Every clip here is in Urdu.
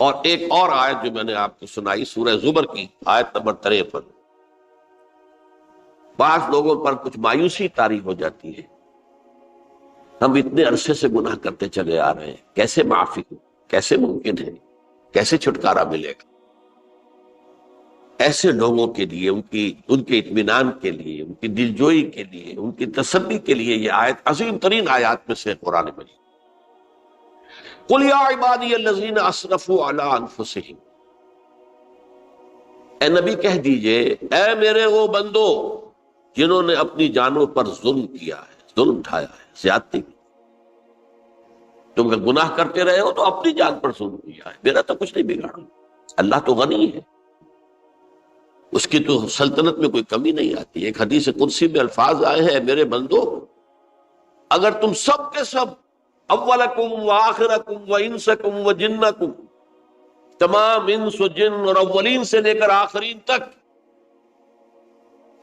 اور ایک اور آیت جو میں نے آپ کو سنائی سورہ زمر کی آیت نمبر 53، بعض لوگوں پر کچھ مایوسی طاری ہو جاتی ہے، ہم اتنے عرصے سے گناہ کرتے چلے آ رہے ہیں، کیسے معافی ہو، کیسے ممکن ہے، کیسے چھٹکارا ملے گا؟ ایسے لوگوں کے لیے ان کے اطمینان کے لیے، ان کی دلجوئی کے لیے، ان کی تسلی کے لیے یہ آیت عظیم ترین آیات میں سے قرآن مجید۔ قل یا عبادی الذین اسرفوا علی انفسہم، اے نبی کہہ دیجئے اے میرے وہ بندو جنہوں نے اپنی جانوں پر ظلم کیا ہے، ظلم اٹھایا ہے، زیادتی کی۔ تم اگر گناہ کرتے رہے ہو تو اپنی جان پر ظلم کیا ہے، میرا تو کچھ نہیں بگاڑا۔ اللہ تو غنی ہے، اس کی تو سلطنت میں کوئی کمی نہیں آتی۔ ایک حدیث قدسی میں الفاظ آئے ہیں، میرے بندو اگر تم سب کے سب، اولکم و آخرکم و انسکم و جنکم، تمام انس و جن اور اولین سے لے کر آخرین تک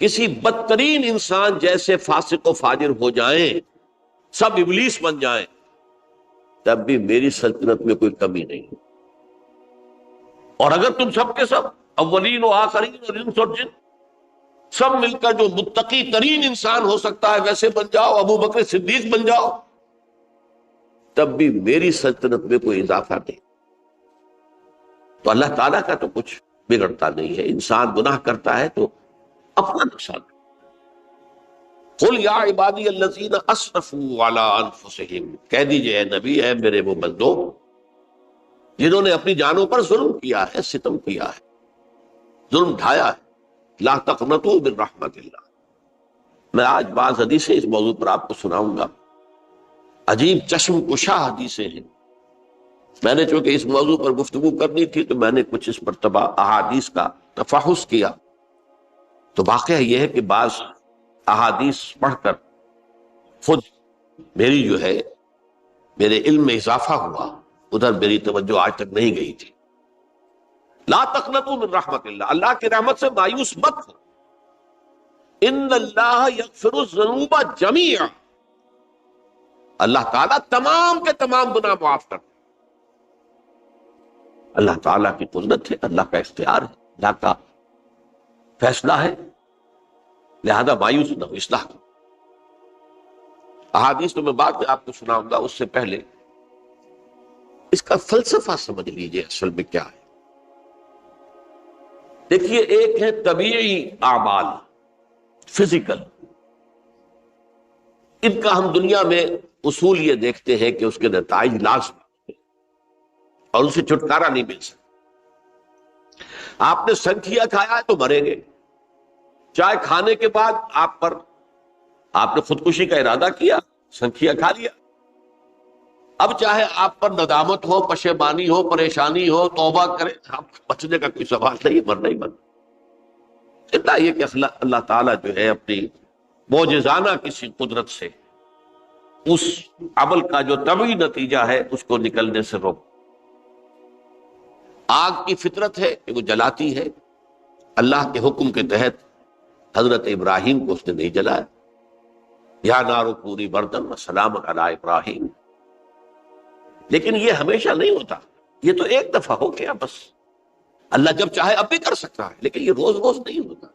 کسی بدترین انسان جیسے فاسق و فاجر ہو جائیں، سب ابلیس بن جائیں، تب بھی میری سلطنت میں کوئی کمی نہیں۔ اور اگر تم سب کے سب اولین و آخرین اور انس اور جن سب مل کر جو متقی ترین انسان ہو سکتا ہے ویسے بن جاؤ، ابو بکر صدیق بن جاؤ، تب بھی میری سلطنت میں کوئی اضافہ نہیں۔ تو اللہ تعالیٰ کا تو کچھ بگڑتا نہیں ہے، انسان گناہ کرتا ہے تو اپنا نقصان۔ قل یا عبادی الذین اسرفوا علی انفسہم، کہہ دیجئے اے نبی اے میرے وہ بندو جنہوں نے اپنی جانوں پر ظلم کیا ہے، ستم کیا ہے، ظلم ڈھایا ہے، لا تقنطوا من رحمت اللہ۔ میں آج بعض حدیثیں اس موضوع پر آپ کو سناؤں گا، عجیب چشم کشا حدیثیں ہیں۔ میں نے چونکہ اس موضوع پر گفتگو کرنی تھی تو میں نے کچھ اس مرتبہ احادیث کا تفحص کیا، تو واقعہ یہ ہے کہ بعض احادیث پڑھ کر خود میری جو ہے میرے علم میں اضافہ ہوا، ادھر میری توجہ آج تک نہیں گئی تھی۔ لا تقنطوا من رحمت اللہ، اللہ کی رحمت سے مایوس مت ہو۔ ان اللہ یغفر الذنوب جميعا، اللہ تعالیٰ تمام کے تمام گناہ معاف کرتا ہے۔ اللہ تعالیٰ کی قدرت ہے، اللہ کا اختیار ہے، اللہ کا فیصلہ ہے، لہذا مایوس نہ ہو، اصلاح کرو۔ احادیث تو میں بعد میں آپ کو سناؤں گا، اس سے پہلے اس کا فلسفہ سمجھ لیجئے اصل میں کیا ہے۔ دیکھیے، ایک ہے طبیعی اعمال، فزیکل، ان کا ہم دنیا میں اصول یہ دیکھتے ہیں کہ اس کے نتائج لازم اور ان سے چھٹکارا نہیں مل سکتا۔ آپ نے سنکھیا کھایا ہے تو مریں گے، چائے کھانے کے بعد آپ نے خودکشی کا ارادہ کیا، سنکھیا کھا لیا، اب چاہے آپ پر ندامت ہو، پشیمانی ہو، پریشانی ہو، توبہ کریں، آپ بچنے کا کوئی سوال نہیں، مرنا ہی مرنا۔ اتنا یہ کہ اللہ تعالیٰ جو ہے اپنی معجزانہ کسی قدرت سے اس عمل کا جو طبعی نتیجہ ہے اس کو نکلنے سے روک۔ آگ کی فطرت ہے کہ وہ جلاتی ہے، اللہ کے حکم کے تحت حضرت ابراہیم کو اس نے نہیں جلایا، یا نار کونی بردن وسلام علی ابراہیم۔ لیکن یہ ہمیشہ نہیں ہوتا، یہ تو ایک دفعہ ہو گیا بس۔ اللہ جب چاہے اب بھی کر سکتا ہے، لیکن یہ روز روز نہیں ہوتا۔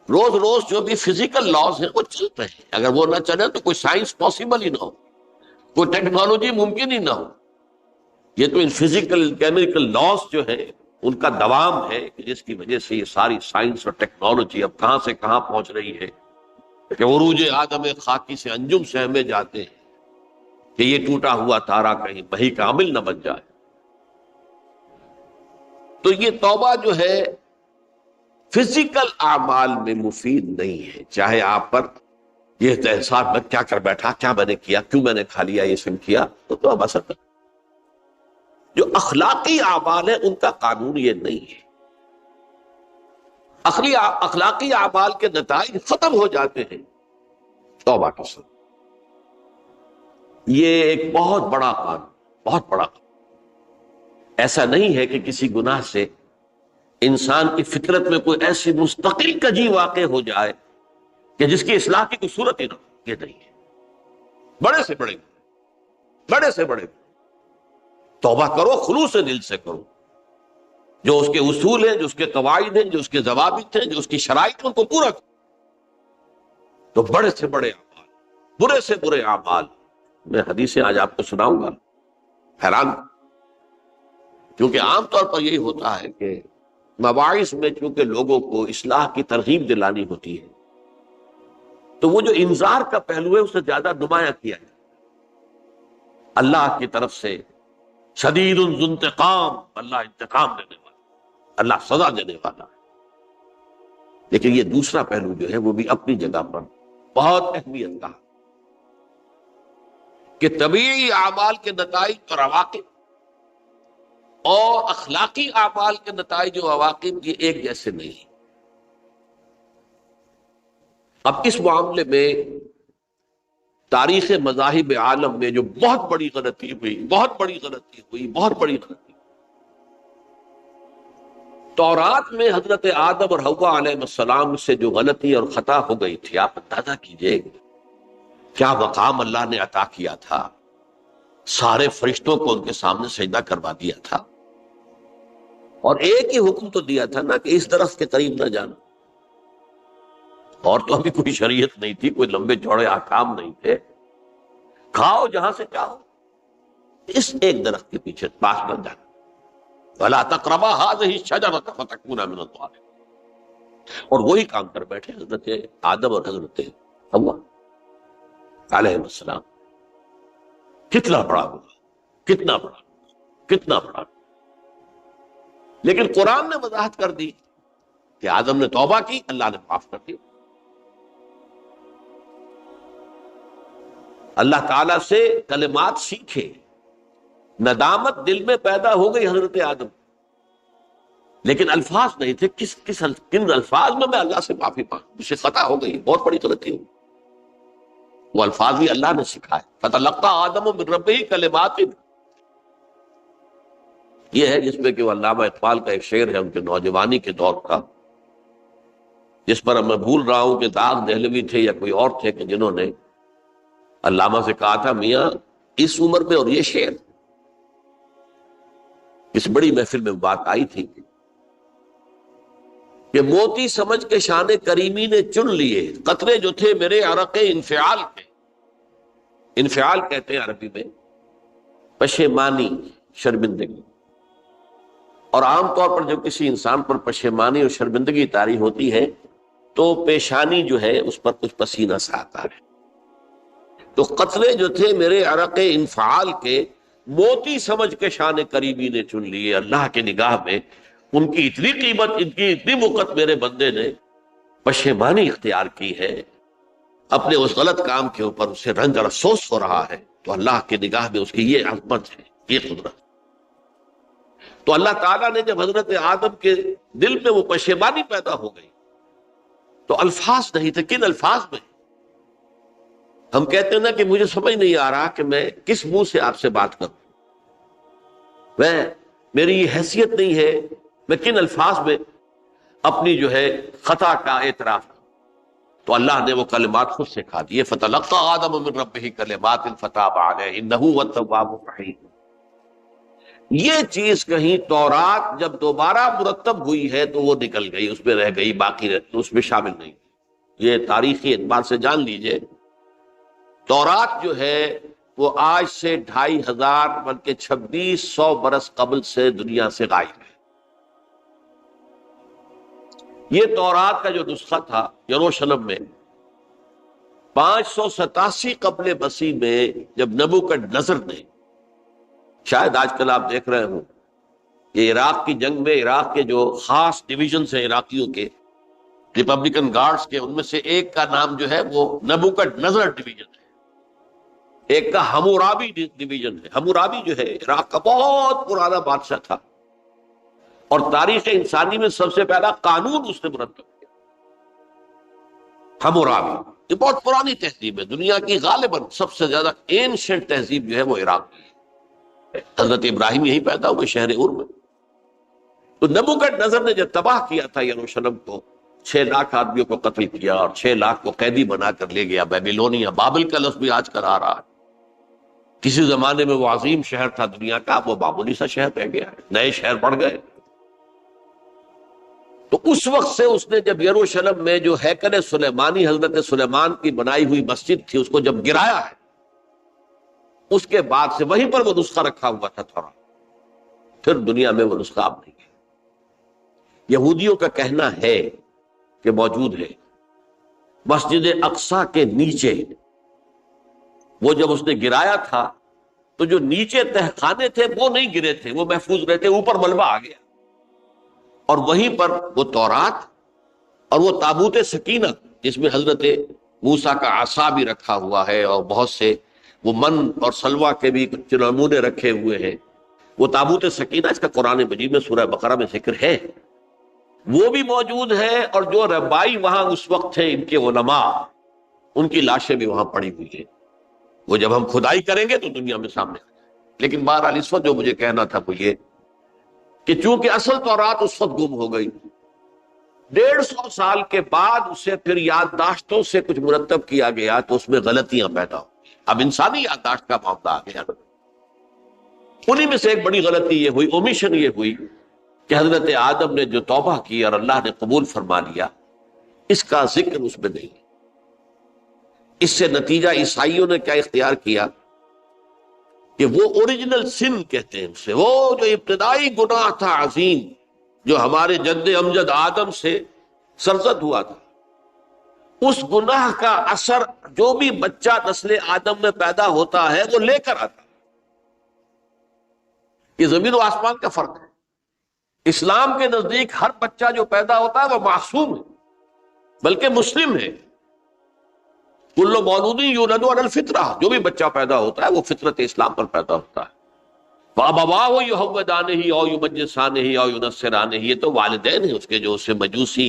روز روز جو بھی فزیکل لاز ہیں وہ چلتے ہیں، اگر وہ نہ چلے تو کوئی سائنس پاسبل ہی نہ ہو، کوئی ٹیکنالوجی ممکن ہی نہ ہو۔ یہ تو ان فزیکل کیمیکل لاز جو ہے ان کا دوام ہے کہ جس کی وجہ سے یہ ساری سائنس اور ٹیکنالوجی اب کہاں سے کہاں پہنچ رہی ہے کہ عروج آدم خاکی سے انجم سہمے جاتے ہیں کہ یہ ٹوٹا ہوا تارا کہیں وہی کامل نہ بن جائے۔ تو یہ توبہ جو ہے فزیکل اعمال میں مفید نہیں ہے، چاہے آپ پر یہ احساس میں کیا کر بیٹھا، کیا میں نے کیا، کیوں میں نے کھا لیا، یہ سب کیا، تو توبہ اثر کر۔ جو اخلاقی اعمال ہیں ان کا قانون یہ نہیں ہے۔ اخلاقی اعمال کے نتائج ختم ہو جاتے ہیں توبہ کے ساتھ۔ یہ ایک بہت بڑا قانون، بہت بڑا قانون۔ ایسا نہیں ہے کہ کسی گناہ سے انسان کی فطرت میں کوئی ایسی مستقل کجی واقع ہو جائے کہ جس کی اصلاح کی کوئی صورت ہی نہ ہو، یہ نہیں ہے۔ بڑے سے بڑے توبہ کرو، خلوص دل سے کرو، جو اس کے اصول ہیں، جو اس کے قواعد ہیں، جو اس کے ضوابط ہیں، جو اس کی شرائط ہیں، ان کو پورا کرو۔ تو بڑے سے بڑے اعمال، برے سے برے اعمال، میں حدیثیں آج آپ کو سناؤں گا، حیران، کیونکہ عام طور پر یہی ہوتا ہے کہ مواعظ میں چونکہ لوگوں کو اصلاح کی ترغیب دلانی ہوتی ہے، تو وہ جو انذار کا پہلو ہے اسے زیادہ نمایاں کیا جائے۔ اللہ کی طرف سے شدید ذو انتقام، اللہ انتقام دینے والا، اللہ سزا دینے والا ہے۔ لیکن یہ دوسرا پہلو جو ہے وہ بھی اپنی جگہ پر بہت اہمیت کا ہے کہ طبیعی اعمال کے نتائج اور عواقب اور اخلاقی اعمال کے نتائج و عواقب یہ ایک جیسے نہیں۔ اب اس معاملے میں تاریخ مذاہب عالم میں جو بہت بڑی غلطی ہوئی، تورات میں حضرت آدم اور حوا علیہ السلام سے جو غلطی اور خطا ہو گئی تھی، آپ اندازہ کیجئے کیا مقام اللہ نے عطا کیا تھا، سارے فرشتوں کو ان کے سامنے سجدہ کروا دیا تھا، اور ایک ہی حکم تو دیا تھا نا کہ اس درخت کے قریب نہ جانا، اور تو ابھی کوئی شریعت نہیں تھی، کوئی لمبے چوڑے احکام نہیں تھے، کھاؤ جہاں سے چاہو، اس ایک درخت کے پیچھے پاس نہ جانا، وَلَا تَقْرَبَا هَٰذِهِ الشَّجَرَةَ فَتَكُونَا مِنَ الظَّالِمِينَ۔ اور وہی کام کر بیٹھے حضرت آدم اور حضرت حوا علیہ السلام۔ کتنا بڑا ہوا، کتنا بڑا، کتنا بڑا۔ لیکن قرآن نے وضاحت کر دی کہ آدم نے توبہ کی، اللہ نے معاف کر دی۔ اللہ تعالیٰ سے کلمات سیکھے، ندامت دل میں پیدا ہو گئی حضرت آدم، لیکن الفاظ نہیں تھے، کن الفاظ میں اللہ سے معافی مانگوں، مجھ سے خطا ہو گئی، بہت بڑی غلطی ہوئی، وہ الفاظ بھی اللہ نے سکھائے، فَتَلَقَّىٰ آدَمُ مِن رَبِّهِ كَلِمَاتٍ۔ یہ ہے جس میں کہ وہ علامہ اقبال کا ایک شعر ہے ان کے نوجوانی کے دور کا، جس پر میں بھول رہا ہوں کہ داغ دہلوی تھے یا کوئی اور تھے کہ جنہوں نے علامہ سے کہا تھا میاں اس عمر میں اور یہ شعر، اس بڑی محفل میں بات آئی تھی کہ موتی سمجھ کے شان کریمی نے چن لیے قطرے جو تھے میرے عرق انفعال کے۔ انفعال کہتے ہیں عربی میں پشیمانی، شرمندگی، اور عام طور پر جب کسی انسان پر پشیمانی اور شرمندگی طاری ہوتی ہے تو پیشانی جو ہے اس پر کچھ پسینہ سا آتا ہے۔ تو قطرے جو تھے میرے عرق انفعال کے، موتی سمجھ کے شان کریمی نے چن لیے، اللہ کے نگاہ میں ان کی اتنی قیمت، ان کی اتنی وقت میرے بندے نے پشیمانی اختیار کی ہے، اپنے اس غلط کام کے اوپر اسے رنج اور افسوس ہو رہا ہے، تو اللہ کے نگاہ میں اس کی یہ عظمت ہے، یہ قدرت۔ تو اللہ تعالیٰ نے جب حضرت آدم کے دل میں وہ پشیمانی پیدا ہو گئی تو الفاظ نہیں تھے، کن الفاظ میں؟ ہم کہتے ہیں نا کہ مجھے سمجھ نہیں آ رہا کہ میں کس منہ سے آپ سے بات کروں، میری یہ حیثیت نہیں ہے، میں کن الفاظ میں اپنی جو ہے خطا کا اعتراف کروں۔ تو اللہ نے وہ کلمات خود سکھا دیے، فَتَلَقَّىٰ آدَمُ مِن رَبِّهِ كَلِمَاتٍ فَتَابَ عَلَيْهِ إِنَّهُ هُوَ التَّوَّابُ الرَّحِيمُ۔ یہ چیز کہیں تورات جب دوبارہ مرتب ہوئی ہے تو وہ نکل گئی، اس میں رہ گئی، باقی اس میں شامل نہیں۔ یہ تاریخی اعتبار سے جان لیجئے، تورات جو ہے وہ آج سے 2500 بلکہ 2600 برس قبل سے دنیا سے غائب ہے۔ یہ تورات کا جو نسخہ تھا یروشلم میں 587 قبل مسیح میں، جب نبوکدنضر نے، شاید آج کل آپ دیکھ رہے ہوں کہ عراق کی جنگ میں عراق کے جو خاص ڈویژنز ہیں عراقیوں کے، ریپبلکن گارڈز کے، ان میں سے ایک کا نام جو ہے وہ نبوکدنضر ڈویژن ہے، ایک کا حمورابی ڈویژن ہے۔ حمورابی جو ہے عراق کا بہت پرانا بادشاہ تھا، اور تاریخ انسانی میں سب سے پہلا قانون اس نے مرتب کیا، حمورابی۔ یہ بہت پرانی تہذیب ہے، دنیا کی غالباً سب سے زیادہ اینشنٹ تہذیب جو ہے وہ عراق کی ہے۔ حضرت ابراہیم یہی پیدا ہوئے شہر عور میں۔ تو نبوکدنضر نے جب تباہ کیا تھا یروشلم کو، 6 لاکھ آدمیوں کو قتل کیا اور 6 لاکھ کو قیدی بنا کر لے گیا بیبیلونیا، بابل کا لفظ بھی آج کل آ رہا ہے۔ کسی زمانے میں وہ عظیم شہر تھا دنیا کا، وہ معمولی سا شہر رہ گیا ہے، نئے شہر بڑھ گئے۔ تو اس وقت سے اس نے جب یروشلم میں جو ہیکل سلیمانی حضرت سلیمان کی بنائی ہوئی مسجد تھی اس کو جب گرایا ہے، اس کے بعد سے وہیں پر وہ نسخہ رکھا ہوا تھا تھوڑا، پھر دنیا میں وہ نسخہ اب نہیں ہے۔ یہودیوں کا کہنا ہے کہ موجود ہے مسجد اقصی کے نیچے، وہ جب اس نے گرایا تھا تو جو نیچے تہخانے تھے وہ نہیں گرے تھے، وہ محفوظ رہتے، اوپر ملبہ آ گیا، اور وہیں پر وہ تورات اور وہ تابوت سکینہ جس میں حضرت موسیٰ کا عصا بھی رکھا ہوا ہے اور بہت سے وہ من اور سلوہ کے بھی کچھ نمونے رکھے ہوئے ہیں، وہ تابوت سکینہ اس کا قرآن مجید میں سورہ بقرہ میں ذکر ہے، وہ بھی موجود ہے، اور جو ربائی وہاں اس وقت تھے ان کے علماء، ان کی لاشیں بھی وہاں پڑی ہوئی ہیں، وہ جب ہم کھدائی کریں گے تو دنیا میں سامنے آ جائے۔ لیکن بہرحال اس وقت جو مجھے کہنا تھا وہ یہ کہ چونکہ اصل تورات اس وقت گم ہو گئی، 150 سال کے بعد اسے پھر یادداشتوں سے کچھ مرتب کیا گیا تو اس میں غلطیاں پیدا ہو، اب انسانی یادداشت کا معاملہ آ گیا۔ انہی میں سے ایک بڑی غلطی یہ ہوئی، اومیشن یہ ہوئی کہ حضرت آدم نے جو توبہ کی اور اللہ نے قبول فرما لیا، اس کا ذکر اس میں نہیں۔ اس سے نتیجہ عیسائیوں نے کیا اختیار کیا کہ وہ اوریجنل سن کہتے ہیں اسے، وہ جو ابتدائی گناہ تھا عظیم جو ہمارے جد امجد آدم سے سرزد ہوا تھا، اس گناہ کا اثر جو بھی بچہ نسل آدم میں پیدا ہوتا ہے وہ لے کر آتا ہے۔ یہ زمین و آسمان کا فرق ہے۔ اسلام کے نزدیک ہر بچہ جو پیدا ہوتا ہے وہ معصوم ہے، بلکہ مسلم ہے۔ کل مولود یولد علی الفطرہ، جو بھی بچہ پیدا ہوتا ہے وہ فطرت اسلام پر پیدا ہوتا ہے۔ وَأَبَوَاهُ يُهَوِّدَانِهِ أَوْ يُمَجِّسَانِهِ أَوْ يُنَصِّرَانِهِ، یہ تو والدین ہیں اس کے جو اسے مجوسی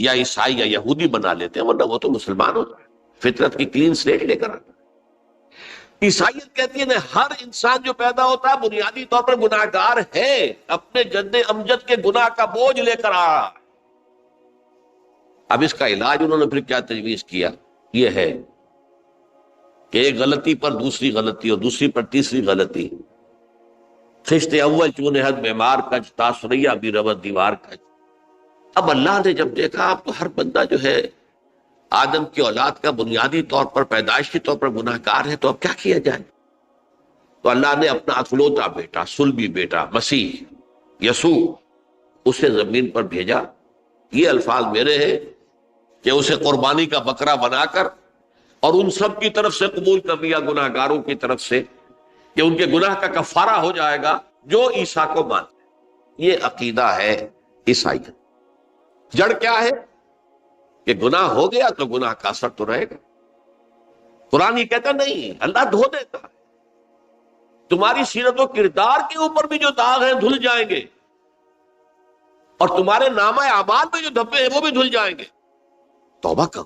یا عیسائی یا یہودی بنا لیتے ہیں، ورنہ وہ تو مسلمان ہوتا ہے، فطرت کی کلین سلیٹ لے کر آتا ہے۔ عیسائیت کہتی ہے ہر انسان جو پیدا ہوتا ہے بنیادی طور پر گناہگار ہے، اپنے جد امجد کے گناہ کا بوجھ لے کر آ رہا ہے۔ اب اس کا علاج انہوں نے پھر کیا تجویز کیا، یہ ہے کہ ایک غلطی پر دوسری غلطی اور دوسری پر تیسری غلطی، خشت اول چون حد معمار کج، تاثریہ بھی ربط دیوار کج۔ اب اللہ نے جب دیکھا اب تو ہر بندہ جو ہے آدم کی اولاد کا بنیادی طور پر پیدائشی طور پر گناہ گار ہے، تو اب کیا کیا جائے؟ تو اللہ نے اپنا اکلوتا بیٹا، صلبی بیٹا مسیح یسوع اسے زمین پر بھیجا۔ یہ الفاظ میرے ہیں کہ اسے قربانی کا بکرا بنا کر اور ان سب کی طرف سے قبول کر لیا، گناہ گاروں کی طرف سے، کہ ان کے گناہ کا کفارہ ہو جائے گا جو عیسیٰ کو مانتے ہیں۔ یہ عقیدہ ہے عیسائیت۔ جڑ کیا ہے کہ گناہ ہو گیا تو گناہ کا اثر تو رہے گا۔ قرآن یہ کہتا نہیں، اللہ دھو دیتا ہے، تمہاری سیرت و کردار کے اوپر بھی جو داغ ہیں دھل جائیں گے، اور تمہارے نامہ اعمال میں جو دھبے ہیں وہ بھی دھل جائیں گے۔ توبہ کرو،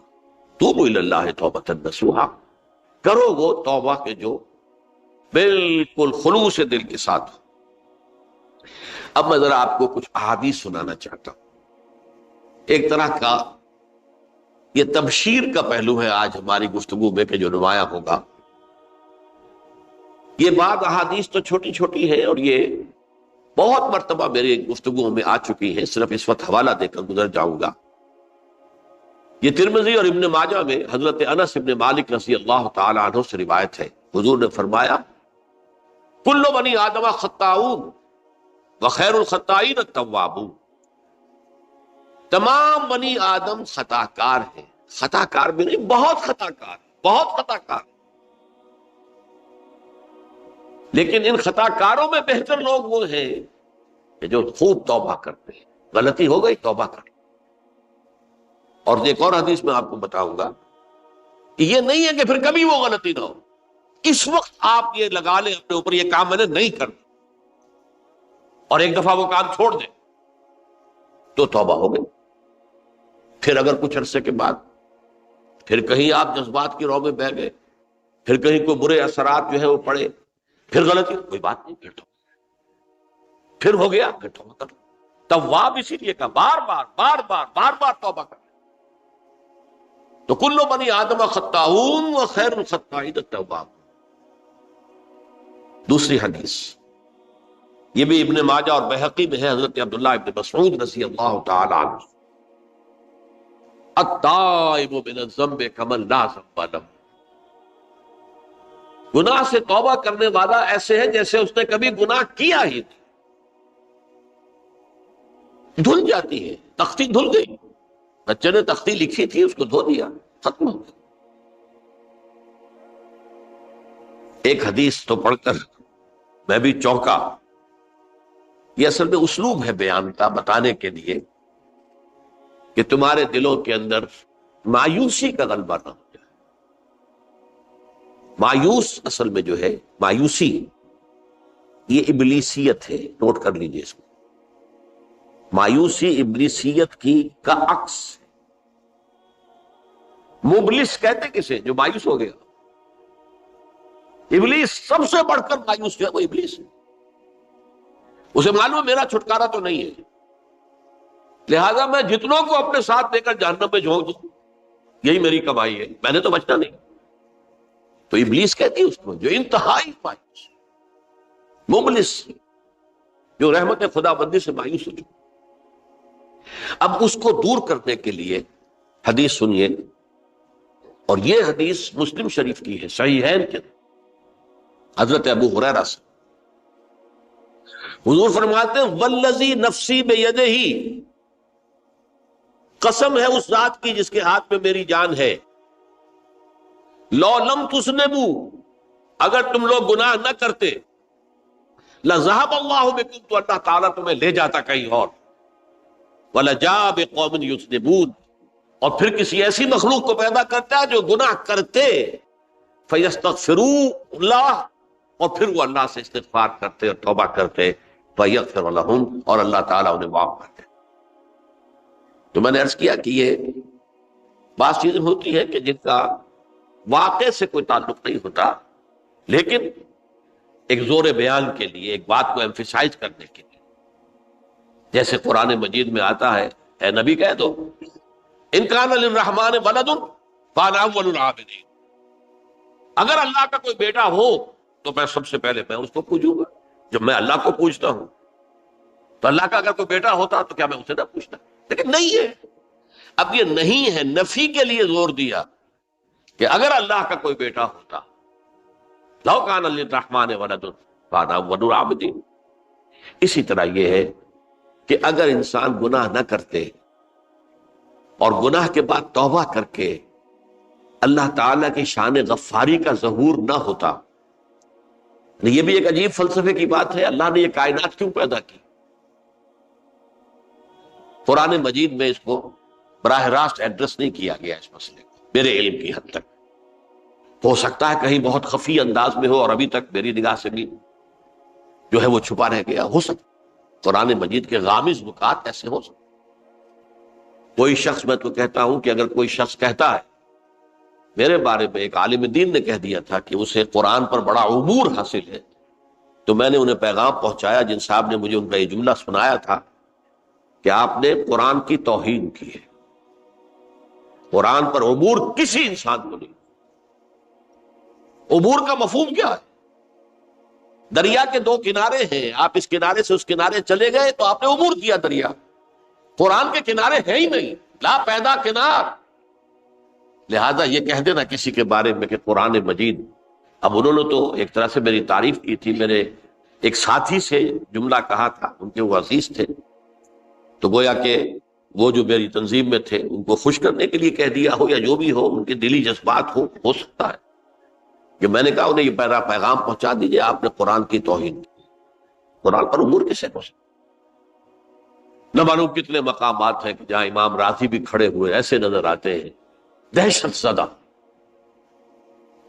توبوا الی اللہ توبۃ نصوحا، کرو وہ توبہ کے جو بالکل خلوص دل کے ساتھ ہو۔ اب میں ذرا آپ کو کچھ احادیث سنانا چاہتا ہوں۔ ایک طرح کا یہ تبشیر کا پہلو ہے آج ہماری گفتگو میں کہ جو نمایاں ہوگا۔ یہ بعض احادیث تو چھوٹی چھوٹی ہے اور یہ بہت مرتبہ میری گفتگو میں آ چکی ہے، صرف اس وقت حوالہ دے کر گزر جاؤں گا۔ یہ ترمذی اور ابن ماجہ میں حضرت انس ابن مالک رضی اللہ تعالی عنہ سے روایت ہے، حضور نے فرمایا کل بنی آدم خطاؤون وخیر الخطائین التوابون، تمام بنی آدم خطا کار ہیں، خطا کار بھی نہیں، بہت خطا کار، بہت خطا کار، لیکن ان خطا کاروں میں بہتر لوگ وہ ہیں کہ جو خوب توبہ کرتے ہیں۔ غلطی ہو گئی توبہ کر۔ اور ایک اور حدیث میں آپ کو بتاؤں گا کہ یہ نہیں ہے کہ پھر کبھی وہ غلطی نہ ہو، اس وقت آپ یہ لگا لیں اپنے اوپر یہ کام میں نے نہیں کرنا، اور ایک دفعہ وہ کام چھوڑ دیں تو توبہ ہو گئی۔ پھر اگر کچھ عرصے کے بعد پھر کہیں آپ جذبات کی رو میں بہہ گئے، پھر کہیں کوئی برے اثرات جو ہے وہ پڑے، پھر غلطی، کوئی بات نہیں، پھر ہو گیا، پھر توبہ کرو۔ تواب اسی لیے کہا بار بار بار بار بار بار توبہ کرو۔ تو کل بنی آدم خطاؤون وخیر الخطائین التواب۔ دوسری حدیث یہ بھی ابن ماجہ اور بہقی میں ہے، حضرت عبداللہ ابن مسعود رضی اللہ تعالی عنہ، التائب من الذنب کمن لا ذنب لہ، گناہ سے توبہ کرنے والا ایسے ہے جیسے اس نے کبھی گناہ کیا ہی نہیں۔ دھل جاتی ہے، تختی دھل گئی، بچے نے تختی لکھی تھی اس کو دھو دیا، ختم ہو گیا۔ ایک حدیث تو پڑھ کر میں بھی چونکا، یہ اصل میں اسلوب ہے بیان کا، بتانے کے لیے کہ تمہارے دلوں کے اندر مایوسی کا غلبہ نہ ہو جائے۔ مایوس اصل میں جو ہے مایوسی، یہ ابلیسیت ہے، نوٹ کر لیجئے اس کو۔ مایوسی ابلیسیت کی کا عکس ہے۔ مبلس کہتے کسے؟ جو مایوس ہو گیا۔ ابلیس سب سے بڑھ کر مایوس جو ہے وہ ابلیس ہے، اسے معلوم میرا چھٹکارا تو نہیں ہے، لہذا میں جتنوں کو اپنے ساتھ لے کر جہنم میں جھونک دوں یہی میری کمائی ہے، میں نے تو بچنا نہیں۔ تو ابلیس کہتی ہے اس کو جو انتہائی مایوس، مبلس، جو رحمت خدا بندی سے مایوس ہو چکا۔ اب اس کو دور کرنے کے لیے حدیث سنیے، اور یہ حدیث مسلم شریف کی ہے، صحیحین کے حضرت ابو ہریرہ سے حضور فرماتے ہیں والذی نفسی بیدہ، قسم ہے اس ذات کی جس کے ہاتھ میں میری جان ہے، لو لم تذنبوا، اگر تم لوگ گناہ نہ کرتے، لذهب اللہ بکم، تو اللہ تعالیٰ تمہیں لے جاتا کہیں اور، ولجاء بقوم یذنبون، اور پھر کسی ایسی مخلوق کو پیدا کرتا ہے جو گناہ کرتے، فیستغفروا اللہ، اور پھر وہ اللہ سے استغفار کرتے اور توبہ کرتے، فیغفر لہم، اور اللہ تعالیٰ انہیں معاف کرتے۔ تو میں نے عرض کیا کہ یہ بعض چیزیں ہوتی ہیں کہ جن کا واقع سے کوئی تعلق نہیں ہوتا، لیکن ایک زور بیان کے لیے، ایک بات کو ایمفیسائز کرنے کے لیے، جیسے قرآن مجید میں آتا ہے، اے نبی کہہ دو ان کان للرحمن ولد فانا اول العابدین، اگر اللہ کا کوئی بیٹا ہو تو میں سب سے پہلے میں اس کو پوجوں گا۔ جب میں اللہ کو پوجتا ہوں تو اللہ کا اگر کوئی بیٹا ہوتا تو کیا میں اسے نہ پوچھتا؟ لیکن نہیں ہے۔ اب یہ نہیں ہے، نفی کے لیے زور دیا کہ اگر اللہ کا کوئی بیٹا ہوتا، لو کان للرحمن ولد فانا اول العابدین۔ اسی طرح یہ ہے کہ اگر انسان گناہ نہ کرتے اور گناہ کے بعد توبہ کر کے اللہ تعالیٰ کی شان غفاری کا ظہور نہ ہوتا، یہ بھی ایک عجیب فلسفے کی بات ہے، اللہ نے یہ کائنات کیوں پیدا کی؟ قرآن مجید میں اس کو براہ راست ایڈریس نہیں کیا گیا اس مسئلے کو، میرے علم کی حد تک۔ ہو سکتا ہے کہیں بہت خفی انداز میں ہو اور ابھی تک میری نگاہ سے بھی جو ہے وہ چھپا رہ گیا، ہو سکتا قرآن مجید کے غامض نکات ایسے ہو سکتے۔ کوئی شخص، میں تو کہتا ہوں کہ اگر کوئی شخص کہتا ہے، میرے بارے میں ایک عالم دین نے کہہ دیا تھا کہ اسے قرآن پر بڑا عبور حاصل ہے، تو میں نے انہیں پیغام پہنچایا، جن صاحب نے مجھے ان کا یہ جملہ سنایا تھا کہ آپ نے قرآن کی توہین کی ہے، قرآن پر عبور کسی انسان کو نہیں۔ عبور کا مفہوم کیا ہے؟ دریا کے دو کنارے ہیں، آپ اس کنارے سے اس کنارے چلے گئے تو آپ نے عبور کیا دریا۔ قرآن کے کنارے ہیں ہی نہیں، لا پیدا کنار۔ لہذا یہ کہہ دینا کسی کے بارے میں کہ قرآن مجید، اب انہوں نے تو ایک طرح سے میری تعریف کی تھی، میرے ایک ساتھی سے جملہ کہا تھا، ان کے وہ عزیز تھے، تو گویا کہ وہ جو میری تنظیم میں تھے ان کو خوش کرنے کے لیے کہہ دیا ہو، یا جو بھی ہو، ان کے دلی جذبات ہو سکتا ہے کہ میں نے کہا انہیں یہ پیغام پہنچا دیجئے، آپ نے قرآن کی توہین کی۔ قرآن پر عبور کسے کو سکتا؟ نہ معلوم کتنے مقامات ہیں کہ جہاں امام راضی بھی کھڑے ہوئے ایسے نظر آتے ہیں، دہشت زدہ،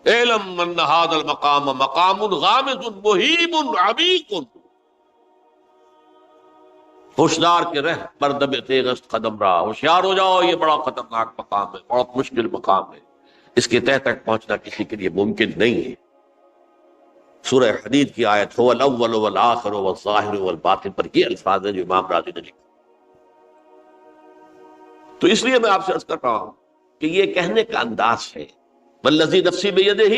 اعلم ان هذا المقام مقام غامض مہیب عمیق، ہوشیار کے رہ مردب تیغست قدم رہا، ہوشیار ہو جاؤ، یہ بڑا خطرناک مقام ہے، بہت مشکل مقام ہے، اس کے تہ تک پہنچنا کسی کے لیے ممکن نہیں ہے۔ سورہ حدید کی آیت هو الاول والآخر والظاہر والباطن پر یہ الفاظ ہیں جو امام راضی نے لکھے۔ تو اس لیے میں آپ سے عرض کر رہا ہوں کہ یہ کہنے کا انداز ہے، والذی نفسی بیدہ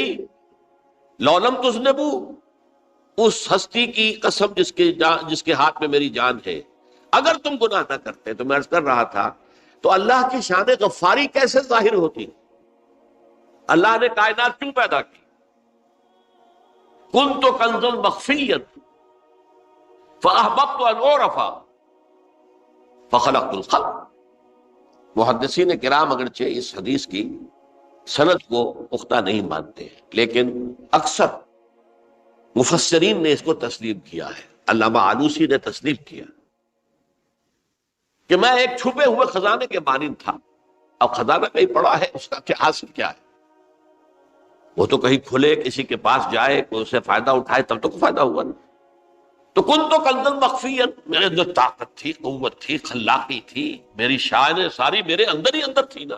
لو لم تذنبوا، اس ہستی کی قسم جس کے ہاتھ میں میری جان ہے، اگر تم گناہ نہ کرتے، تو میں عرض کر رہا تھا تو اللہ کی شان غفاری کیسے ظاہر ہوتی؟ اللہ نے کائنات کیوں پیدا کی؟ کنت کنزا مخفیا فاحببت ان اعرف فخلقت الخلق۔ محدثین کرام اگرچہ اس حدیث کی سند کو پختہ نہیں مانتے ہیں، لیکن اکثر مفسرین نے اس کو تسلیم کیا ہے۔ علامہ آلوسی نے تسلیم کیا کہ میں ایک چھپے ہوئے خزانے کے مانند تھا۔ اب خزانہ کہیں پڑا ہے، اس کا کیا حاصل کیا ہے؟ وہ تو کہیں کھلے، کسی کے پاس جائے، کوئی اسے فائدہ اٹھائے، تب تو کوئی فائدہ ہوا نا۔ تو کن تو کنزا مخفیا، میرے اندر طاقت تھی، قوت تھی، خلاقی تھی، میری شان ساری میرے اندر ہی اندر تھی نا۔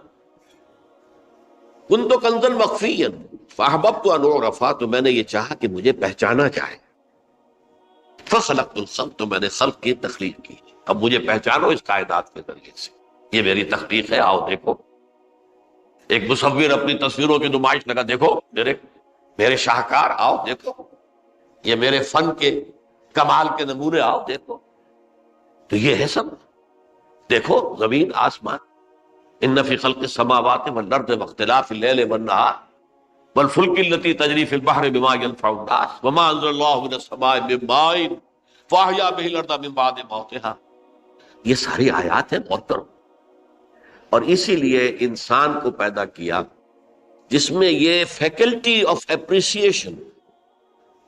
کن تو کنزا مخفیا فاحببت ان اعرف، تو میں نے یہ چاہا کہ مجھے پہچانا جائے۔ فخلقت الخلق، تو میں نے خلق کی تخلیق کی۔ اب مجھے پہچانو اس کائنات کے ذریعے سے، یہ میری تخلیق ہے، آؤ دیکھو۔ ایک مصور اپنی تصویروں کی نمائش لگا، دیکھو میرے شاہکار، آؤ دیکھو، یہ میرے فن کے کمال کے نمونے، آؤ دیکھو۔ تو یہ ہے سب، دیکھو زمین آسمان، ان فی خلق السماوات والارض واختلاف اللیل والنہار والفلک التی تجری فی البحر بما ینفع الناس وما انزل اللہ من السماء من ماء فاحیا بہ الارض من بعد موتها۔ یہ ساری آیات ہیں محترم، اور اسی لیے انسان کو پیدا کیا جس میں یہ فیکلٹی آف اپریسیشن،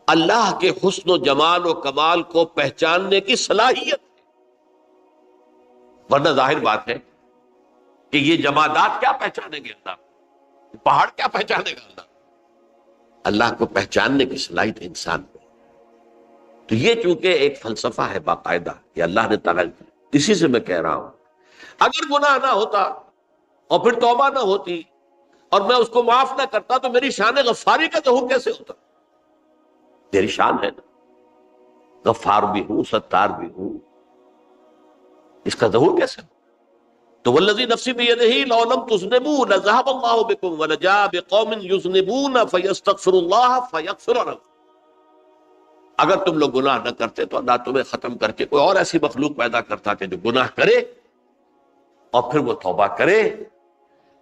اللہ کے حسن و جمال و کمال کو پہچاننے کی صلاحیت۔ ورنہ ظاہر بات ہے کہ یہ جمادات کیا پہچانیں گے اللہ، پہاڑ کیا پہچانے گا اللہ؟ اللہ کو پہچاننے کی صلاحیت انسان کو۔ تو یہ چونکہ ایک فلسفہ ہے باقاعدہ کہ اللہ نے تعالیٰ، اسی سے میں کہہ رہا ہوں اگر گناہ نہ ہوتا اور پھر توبہ نہ ہوتی اور میں اس کو معاف نہ کرتا تو میری شان غفاری کا ظہور کیسے ہوتا؟ میری شان ہے نا، غفار بھی ہوں، ستار بھی ہوں، اس کا ظہور کیسے؟ تو والذی نفسی بیدہ لو لم تذنبوا لذهب اللہ بکم ولجاء بقوم یذنبون فیستغفر اللہ فیغفر لهم۔ اگر تم لوگ گناہ نہ کرتے تو اللہ تمہیں ختم کر کے کوئی اور ایسی مخلوق پیدا کرتا کہ جو گناہ کرے اور پھر وہ توبہ کرے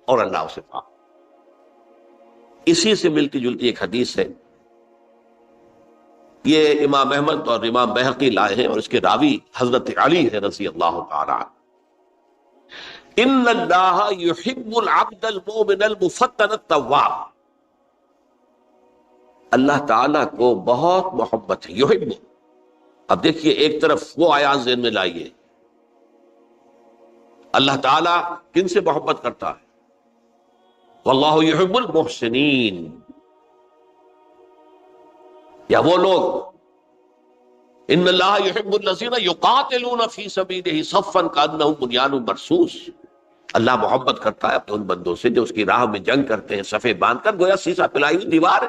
اور اللہ اسے معاف۔ اسی سے ملتی جلتی ایک حدیث ہے، یہ امام احمد اور امام بہقی لائے ہیں، اور اس کے راوی حضرت علی ہے رضی اللہ تعالی عنہ۔ ان اللہ یحب العبد المؤمن المفتن التواب، اللہ تعالیٰ کو بہت محبت ہے، یحب۔ اب دیکھیے ایک طرف وہ آیات ذہن میں لائیے، اللہ تعالیٰ کن سے محبت کرتا ہے؟ واللہ یحب المحسنین، یا وہ لوگ ان اللہ یحب الذین یقاتلون فی سبیلہ صفا کانہم بنیان مرصوص، اللہ محبت کرتا ہے اپنے ان بندوں سے جو اس کی راہ میں جنگ کرتے ہیں صفے باندھ کر، گویا سیسا پلائی ہوئی دیوار ہے۔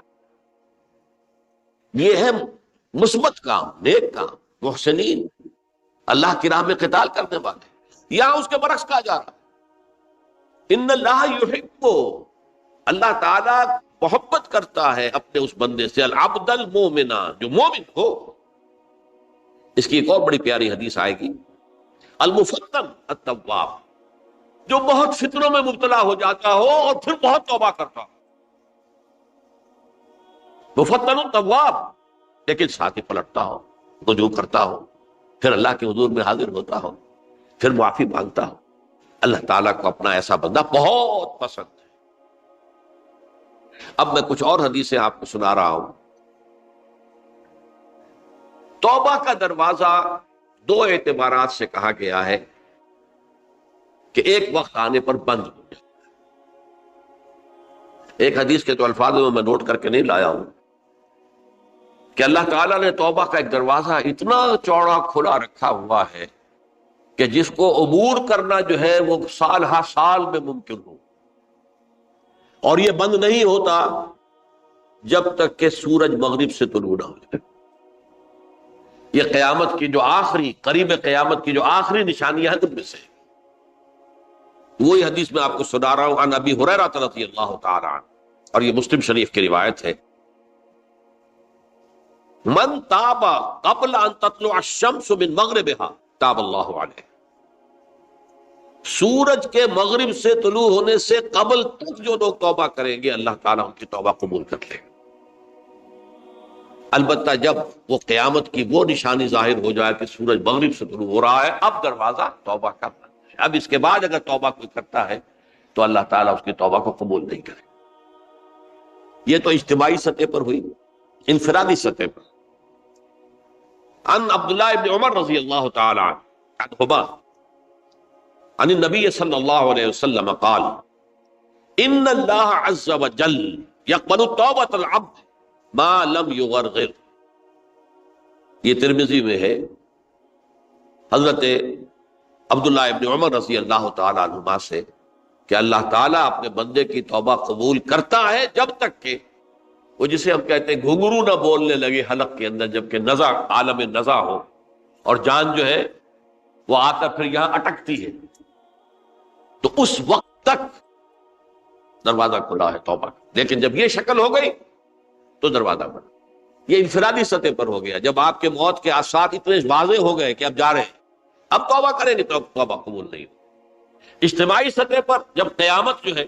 یہ ہے مثبت کام، نیک کام، محسنین، اللہ کی راہ میں قتال کرنے والے۔ یہاں اس کے برعکس کہا جا رہا ہے ان اللہ یحب، اللہ تعالیٰ محبت کرتا ہے اپنے اس بندے سے، العبد المومن، جو مومن ہو۔ اس کی ایک اور بڑی پیاری حدیث آئے گی، المفتن التواب، جو بہت فتنوں میں مبتلا ہو جاتا ہو اور پھر بہت توبہ کرتا ہو، مفتن التواب، لیکن ساتھ ہی پلٹتا ہو، رجوع کرتا ہو، پھر اللہ کے حضور میں حاضر ہوتا ہو، پھر معافی مانگتا ہو۔ اللہ تعالیٰ کو اپنا ایسا بندہ بہت پسند ہے۔ اب میں کچھ اور حدیثیں آپ کو سنا رہا ہوں۔ توبہ کا دروازہ دو اعتبارات سے کہا گیا ہے کہ ایک وقت آنے پر بند ہو جائے۔ ایک حدیث کے تو الفاظ میں نوٹ کر کے نہیں لایا ہوں کہ اللہ تعالیٰ نے توبہ کا ایک دروازہ اتنا چوڑا کھلا رکھا ہوا ہے کہ جس کو عبور کرنا جو ہے وہ سال ہر سال میں ممکن ہو، اور یہ بند نہیں ہوتا جب تک کہ سورج مغرب سے طلوع نہ ہو جائے۔ یہ قیامت کی جو آخری، قریب قیامت کی جو آخری نشانیاں ہیں ان میں سے وہی حدیث میں آپ کو سنا رہا ہوں، عن ابی ہریرہ رضی اللہ تعالی عنہ، اور یہ مسلم شریف کی روایت ہے۔ من تاب قبل ان تطلع الشمس من مغربها تاب اللہ علیہ، سورج کے مغرب سے طلوع ہونے سے قبل تک جو لوگ توبہ کریں گے اللہ تعالیٰ ان کی توبہ قبول کر لے گا۔ البتہ جب وہ قیامت کی وہ نشانی ظاہر ہو جائے کہ سورج مغرب سے طلوع ہو رہا ہے، اب دروازہ توبہ کا بند ہے۔ اب اس کے بعد اگر توبہ کوئی کرتا ہے تو اللہ تعالیٰ اس کی توبہ کو قبول نہیں کرے۔ یہ تو اجتماعی سطح پر ہوئی۔ انفرادی سطح پر ان عبداللہ ابن عمر رضی اللہ تعالی عنہما عن النبی صلی اللہ علیہ وسلم قال ان اللہ عز وجل یقبل توبۃ العبد ما لم یغرغر۔ یہ ترمذی میں ہے، حضرت عبداللہ ابن عمر رضی اللہ تعالی عنہما سے کہ اللہ تعالیٰ اپنے بندے کی توبہ قبول کرتا ہے جب تک کہ وہ جسے ہم کہتے ہیں گھنگرو نہ بولنے لگے حلق کے اندر، جبکہ نزع عالم نزع ہو اور جان جو ہے وہ آ کر پھر یہاں اٹکتی ہے، تو اس وقت تک دروازہ کھلا ہے توبہ کا۔ لیکن جب یہ شکل ہو گئی تو دروازہ بند۔ یہ انفرادی سطح پر ہو گیا، جب آپ کے موت کے آثار اتنے واضح ہو گئے کہ اب جا رہے ہیں، اب توبہ کریں گے تو توبہ قبول نہیں ہو۔ اجتماعی سطح پر جب قیامت جو ہے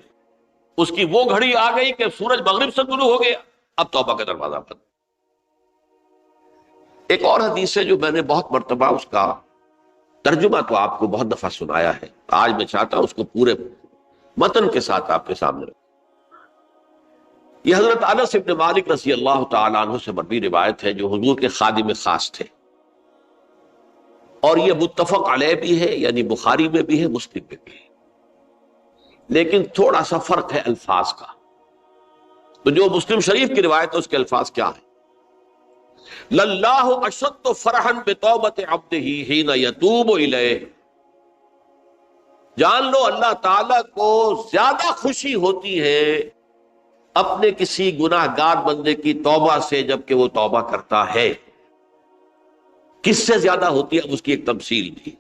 اس کی وہ گھڑی آ گئی کہ سورج مغرب سے طلوع ہو گیا، اب توبہ کا دروازہ بند۔ ایک اور حدیث ہے جو میں نے بہت مرتبہ اس کا ترجمہ تو آپ کو بہت دفعہ سنایا ہے، آج میں چاہتا ہوں اس کو پورے متن کے ساتھ آپ کے سامنے رکھوں۔ یہ حضرت انس بن مالک رضی اللہ تعالیٰ عنہ سے مروی روایت ہے، جو حضور کے خادم خاص تھے، اور یہ متفق علیہ بھی ہے، یعنی بخاری میں بھی ہے، مسلم میں بھی ہے، لیکن تھوڑا سا فرق ہے الفاظ کا۔ تو جو مسلم شریف کی روایت ہے اس کے الفاظ کیا ہیں؟ للہ اشد فرحا بتوبۃ عبدہ حین یتوب الیہ۔ جان لو اللہ تعالیٰ کو زیادہ خوشی ہوتی ہے اپنے کسی گناہ گار بندے کی توبہ سے جبکہ وہ توبہ کرتا ہے۔ کس سے زیادہ ہوتی ہے؟ اس کی ایک تمثیل تھی،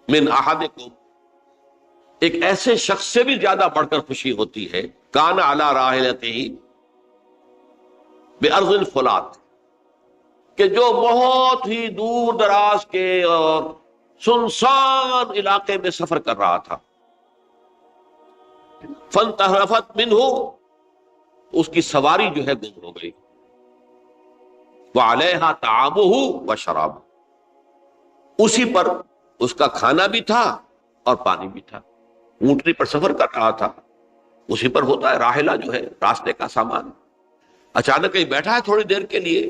من احدکم، ایک ایسے شخص سے بھی زیادہ بڑھ کر خوشی ہوتی ہے، کان علی راحلتہ بأرض الفلات، کہ جو بہت ہی دور دراز کے اور سنسان علاقے میں سفر کر رہا تھا، فانتحرفت منہ، اس کی سواری جو ہے گم ہو گئی، وعلیہا طعامہ وشرابہ، اسی پر اس کا کھانا بھی تھا اور پانی بھی تھا۔ اونٹنی پر سفر کر رہا تھا، اسی پر ہوتا ہے راحلہ جو ہے راستے کا سامان۔ اچانک کہیں بیٹھا ہے تھوڑی دیر کے لیے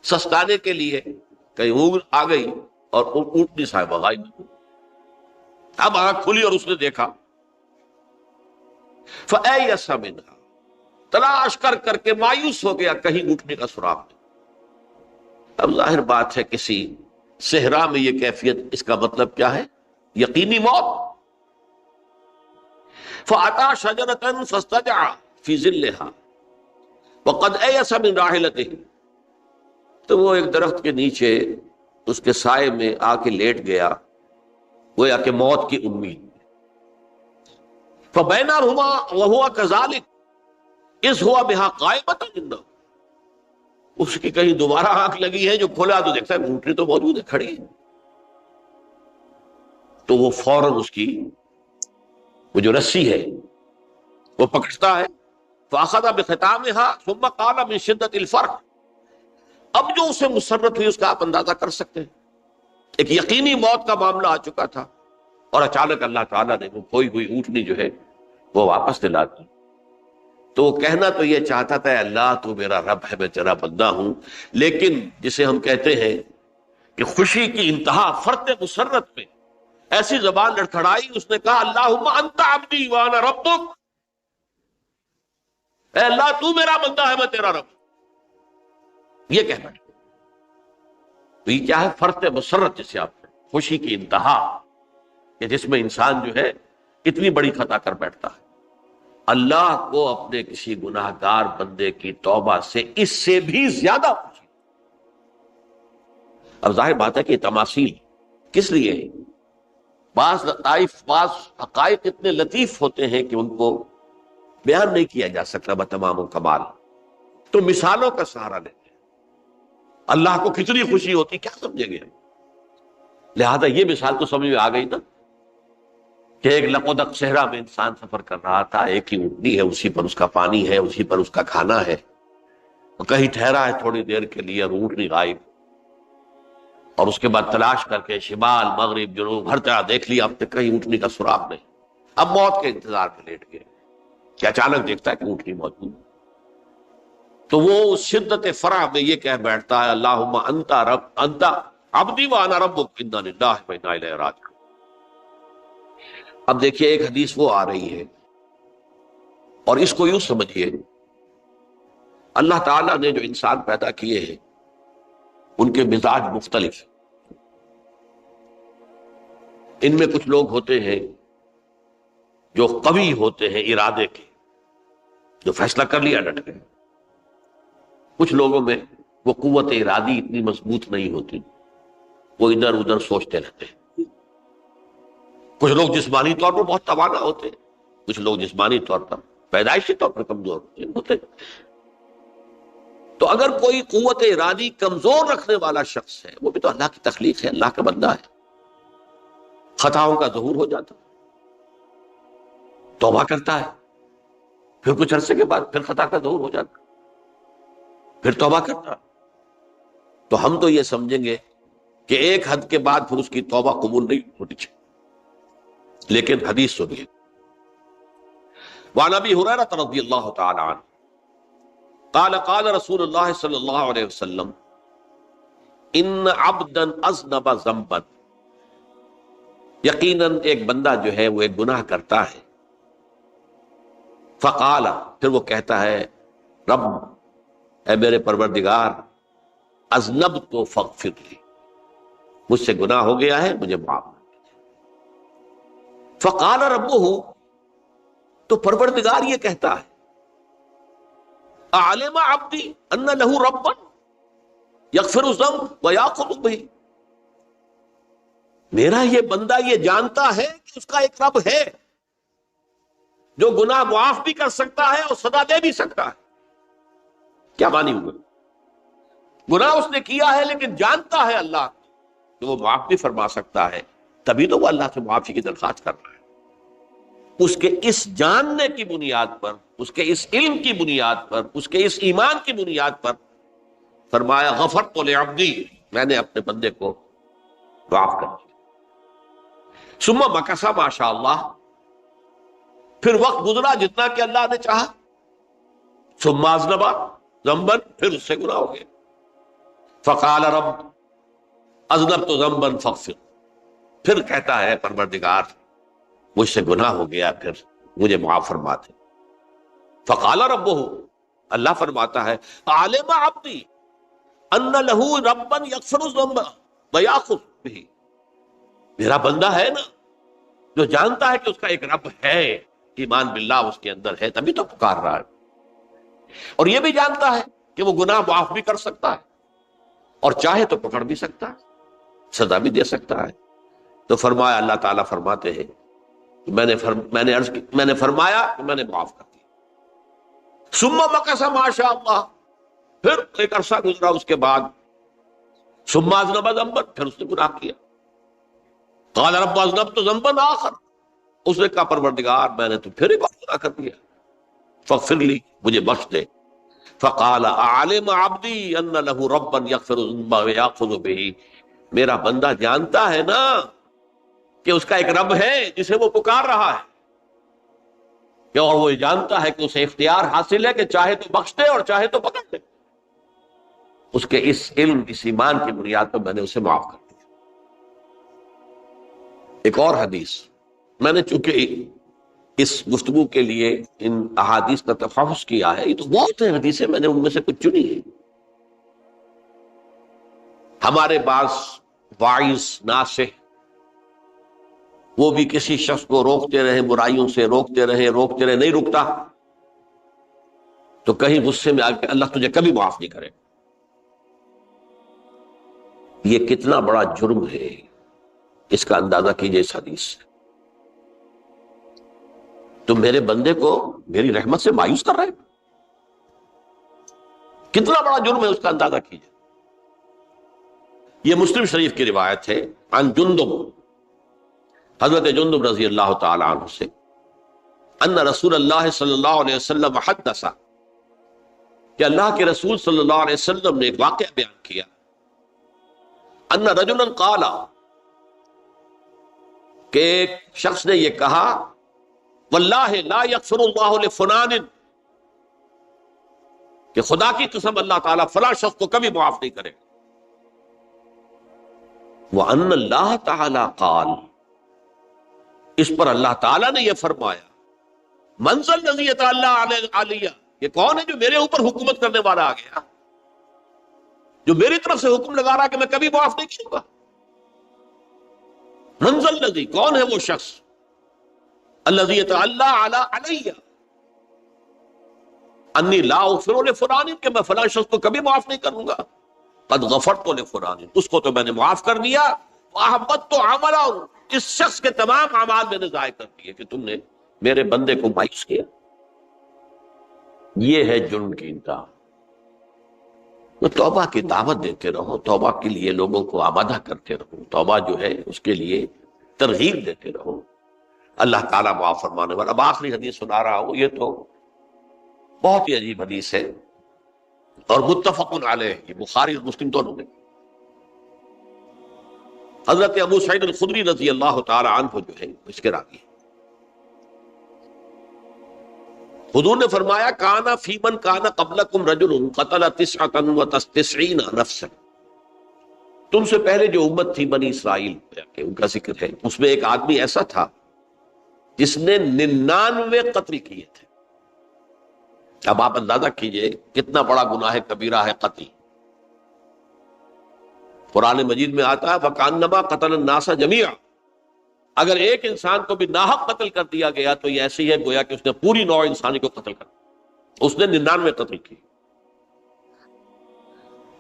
سستانے کے لیے، کہیں اونگ آ گئی اور اونٹنی صاحبہ غائب۔ اب آنکھ کھلی اور اس نے دیکھا، فَأَيَّسَ مِنْهَا، تلاش کر کر کے مایوس ہو گیا، کہیں اونٹنی کا سراغ نہیں۔ اب ظاہر بات ہے کسی صحرا میں یہ کیفیت، اس کا مطلب کیا ہے؟ یقینی موت۔ فَأَتَى شَجَرَةً فَاسْتَجَعَ فِي ظِلِّهَا وَقَدْ أَيَسَ مِنْ رَاحِلَتِهِ، تو وہ ایک درخت کے نیچے اس کے سائے میں آ کے لیٹ گیا، گویا کہ موت کی امید۔ فَبَيْنَهُمَا وَهُوَ كَذَلِكَ إِذْ هُوَ بِهَا قَائِمَةٌ عِندَهُ، اس کی کہیں دوبارہ آنکھ لگی ہے، جو کھولا تو دیکھتا ہے اونٹنی تو موجود ہے، کھڑی ہے، تو وہ فوراً اس کی وہ جو رسی ہے وہ پکڑتا ہے، فَأَخَذَ بِخِتَامِهَا ثُمَّ قَالَ مِن شِدَّةِ الْفَرْحِ، اب جو اسے مسرت ہوئی اس کا آپ اندازہ کر سکتے ہیں۔ ایک یقینی موت کا معاملہ آ چکا تھا اور اچانک اللہ تعالیٰ نے وہ کھوئی ہوئی اونٹنی جو ہے وہ واپس دلا دی۔ تو وہ کہنا تو یہ چاہتا تھا، اللہ تو میرا رب ہے، میں تیرا بندہ ہوں، لیکن جسے ہم کہتے ہیں کہ خوشی کی انتہا فرط مسرت میں ایسی زبان لڑکھڑائی، اس نے کہا اللہم انت عبدی وانا ربک، اے اللہ تو میرا بندہ ہے، میں تیرا رب۔ یہ کہنا ہے تو یہ کیا ہے؟ فرط مسرت، جسے آپ خوشی کی انتہا، کہ جس میں انسان جو ہے اتنی بڑی خطا کر بیٹھتا ہے۔ اللہ کو اپنے کسی گناہ گار بندے کی توبہ سے اس سے بھی زیادہ خوشی۔ اب ظاہر بات ہے کہ تماثیل کس لیے ہے؟ بعض لطائف، بعض حقائق اتنے لطیف ہوتے ہیں کہ ان کو بیان نہیں کیا جا سکتا بتمام کمال، تو مثالوں کا سہارا لیتے ہیں۔ اللہ کو کتنی خوشی ہوتی، کیا سمجھیں گے؟ لہذا یہ مثال تو سمجھ میں آ گئی نا کہ ایک لقودق صحرا میں انسان سفر کر رہا تھا، ایک ہی اونٹنی ہے، اسی پر اس کا پانی ہے، اسی پر اس کا کھانا ہے، کہیں ٹھہرا ہے تھوڑی دیر کے لیے، اونٹنی غائب، اور اس کے بعد تلاش کر کے شمال مغرب جنوب ہر طرح دیکھ لیا، اب تک کہیں اونٹنی کا سراغ نہیں، اب موت کے انتظار میں لیٹ گئے کہ اچانک دیکھتا ہے کہ اونٹنی موجود ہے۔ تو وہ شدت فرح میں یہ کہہ بیٹھتا ہے اللہم انت رب انت عبدی وانا ربک انا للہ و انا الیہ راجعون۔ اب دیکھیے ایک حدیث وہ آ رہی ہے، اور اس کو یوں سمجھیے، اللہ تعالیٰ نے جو انسان پیدا کیے ہیں ان کے مزاج مختلف ہیں۔ ان میں کچھ لوگ ہوتے ہیں جو قوی ہوتے ہیں ارادے کے، جو فیصلہ کر لیا ڈٹ گئے۔ کچھ لوگوں میں وہ قوت ارادی اتنی مضبوط نہیں ہوتی، وہ ادھر ادھر سوچتے رہتے ہیں۔ کچھ لوگ جسمانی طور پر بہت توانا ہوتے ہیں، کچھ لوگ جسمانی طور پر پیدائشی طور پر کمزور ہوتے ہیں۔ تو اگر کوئی قوت ارادی کمزور رکھنے والا شخص ہے، وہ بھی تو اللہ کی تخلیق ہے، اللہ کا بندہ ہے، خطاؤں کا ظہور ہو جاتا، توبہ کرتا ہے، پھر کچھ عرصے کے بعد پھر خطا کا ظہور ہو جاتا، پھر توبہ کرتا، تو ہم تو یہ سمجھیں گے کہ ایک حد کے بعد پھر اس کی توبہ قبول نہیں ہوتی چاہیے۔ لیکن حدیث سنیے، وعن ابی ہریرہ رضی اللہ تعالی عنہ قال قال رسول اللہ صلی اللہ علیہ وسلم ان عبدا اذنب ذنبا، یقیناً ایک بندہ جو ہے وہ ایک گناہ کرتا ہے، فقال، پھر وہ کہتا ہے رب، اے میرے پروردگار، اذنبت فاغفر لی، مجھ سے گناہ ہو گیا ہے، مجھے معاف کر۔ فقال ربہ، تو پروردگار یہ کہتا ہے اعلم عبدی ان لہ ربا یغفر الذنب ویاخذ بہ، میرا یہ بندہ یہ جانتا ہے کہ اس کا ایک رب ہے جو گناہ معاف بھی کر سکتا ہے اور سزا دے بھی سکتا ہے۔ کیا معنی ہوئے؟ گناہ اس نے کیا ہے لیکن جانتا ہے اللہ کہ وہ معاف بھی فرما سکتا ہے، تبھی تو وہ اللہ سے معافی کی درخواست کر رہا ہے۔ اس کے اس جاننے کی بنیاد پر، اس کے اس علم کی بنیاد پر، اس کے اس ایمان کی بنیاد پر فرمایا غفرت لعبدی، میں نے اپنے بندے کو معاف کر دیا۔ ثم مکث ما شاء اللہ، پھر وقت گزرا جتنا کہ اللہ نے چاہا، ثم اذنب ذنبا، پھر اس سے گناہ ہو گیا، فقال رب اذنبت ذنبا فاغفر، پھر کہتا ہے پروردگار مجھ سے گناہ ہو گیا، پھر مجھے معاف فرما دے۔ فقال ربہ، اللہ فرماتا ہے عالم عبدی ان لہ ربا یغفر الذنب ویاخذ بہ، میرا بندہ ہے نا جو جانتا ہے کہ اس کا ایک رب ہے، ایمان باللہ اس کے اندر ہے، تبھی تو پکار رہا ہے، اور یہ بھی جانتا ہے کہ وہ گناہ معاف بھی کر سکتا ہے، اور چاہے تو پکڑ بھی سکتا ہے، سزا بھی دے سکتا ہے۔ تو فرمایا، اللہ تعالیٰ فرماتے ہیں میں نے فرمایا کہ میں نے معاف کر دیا۔ ثم مکث ما شاء اللہ، پھر ایک عرصہ گزرا اس کے بعد، ثم اذنب ذنبا، پھر اس نے گناہ کیا، قال رب اذنبت ذنبا آخر، اس نے کہا پروردگار میں نے تو پھر ایک اور گناہ کر دیا، فاغفر لی، مجھے بخش دے۔ فقال اعلم عبدی ان لہ ربا یغفر الذنب ویاخذ بہ، میرا بندہ جانتا ہے نا کہ اس کا ایک رب ہے جسے وہ پکار رہا ہے، کہ اور وہ جانتا ہے کہ اسے اختیار حاصل ہے کہ چاہے تو بخش دے اور چاہے تو پکڑ دے۔ اس کے اس علم، اس ایمان کی بنیاد پر میں نے اسے معاف کر دیا۔ ایک اور حدیث، میں نے چونکہ اس گفتگو کے لیے ان احادیث کا تفحص کیا ہے، یہ تو بہت ہیں حدیثیں، میں نے ان میں سے کچھ چنی ہے۔ ہمارے بعض واعظ ناصح وہ بھی کسی شخص کو روکتے رہے، برائیوں سے روکتے رہے، نہیں رکتا، تو کہیں غصے میں آ کے اللہ تجھے کبھی معاف نہیں کرے۔ یہ کتنا بڑا جرم ہے، اس کا اندازہ کیجئے اس حدیث سے۔ تم میرے بندے کو میری رحمت سے مایوس کر رہے، کتنا بڑا جرم ہے، اس کا اندازہ کیجئے۔ یہ مسلم شریف کی روایت ہے عن جندب، حضرت جندب رضی اللہ تعالی عنہ سے، ان رسول اللہ صلی اللہ علیہ وسلم حدث، کہ اللہ کے رسول صلی اللہ علیہ وسلم نے ایک واقعہ بیان کیا، ان رجلا قال، کہ ایک شخص نے یہ کہا، واللہ لا یغفر اللہ لفلان، کہ خدا کی قسم اللہ تعالیٰ فلاں شخص کو کبھی معاف نہیں کرے، وَأَنَّ اللَّهَ تَعَالَى قَالَ، اس پر اللہ تعالیٰ نے یہ فرمایا، مَنْ ذَا الَّذِي يَتَعَالَّىٰ عَلَيَّ، یہ کون ہے جو میرے اوپر حکومت کرنے والا آ گیا، جو میری طرف سے حکم لگا رہا کہ میں کبھی معاف نہیں کروں گا۔ مَنْ ذَا الَّذِي، کون ہے وہ شخص، الَّذِي يَتَعَالَّىٰ عَلَيَّ اَنِّي لَا أَغْفِرُ لِفُلَانٍ، کہ میں فلاں شخص کو کبھی معاف نہیں کروں گا، قد غفرت لفلان، اس کو تو میں نے معاف کر دیا، وَأَحْبَطْتُ عَمَلَهُ، اس شخص کے تمام اعمال میں نے ضائع کر دیے کہ تم نے میرے بندے کو مایوس کیا۔ یہ ہے جرم کی انتہا۔ تو توبہ کی دعوت دیتے رہو، توبہ کے لیے لوگوں کو آمادہ کرتے رہو، توبہ جو ہے اس کے لیے ترغیب دیتے رہو، اللہ تعالیٰ معاف فرمانے والا۔ اب آخری حدیث سنا رہا ہوں، یہ تو بہت ہی عجیب حدیث ہے اور متفق علیہ، یہ بخاری اور مسلم دونوں میں۔ حضرت ابو سعید الخدری رضی اللہ تعالی عنہ جو ہے اس کے راوی، حضور نے فرمایا، کانا فی من کانا قبلکم رجل قتل 99 نفسا، تم سے پہلے جو امت تھی بنی اسرائیل، ان کا ذکر ہے، اس میں ایک آدمی ایسا تھا جس نے 99 قتل کیے تھے۔ اب آپ اندازہ کیجئے کتنا بڑا گناہ کبیرہ ہے قتل۔ قرآن مجید میں آتا ہے فَكَأَنَّمَا قَتَلَ النَّاسَ جَمِيعًا، اگر ایک انسان کو بھی ناحق قتل کر دیا گیا تو یہ ایسے ہی ہے گویا کہ اس نے پوری نوع انسانی کو قتل کر دیا، اس نے 99 قتل کی۔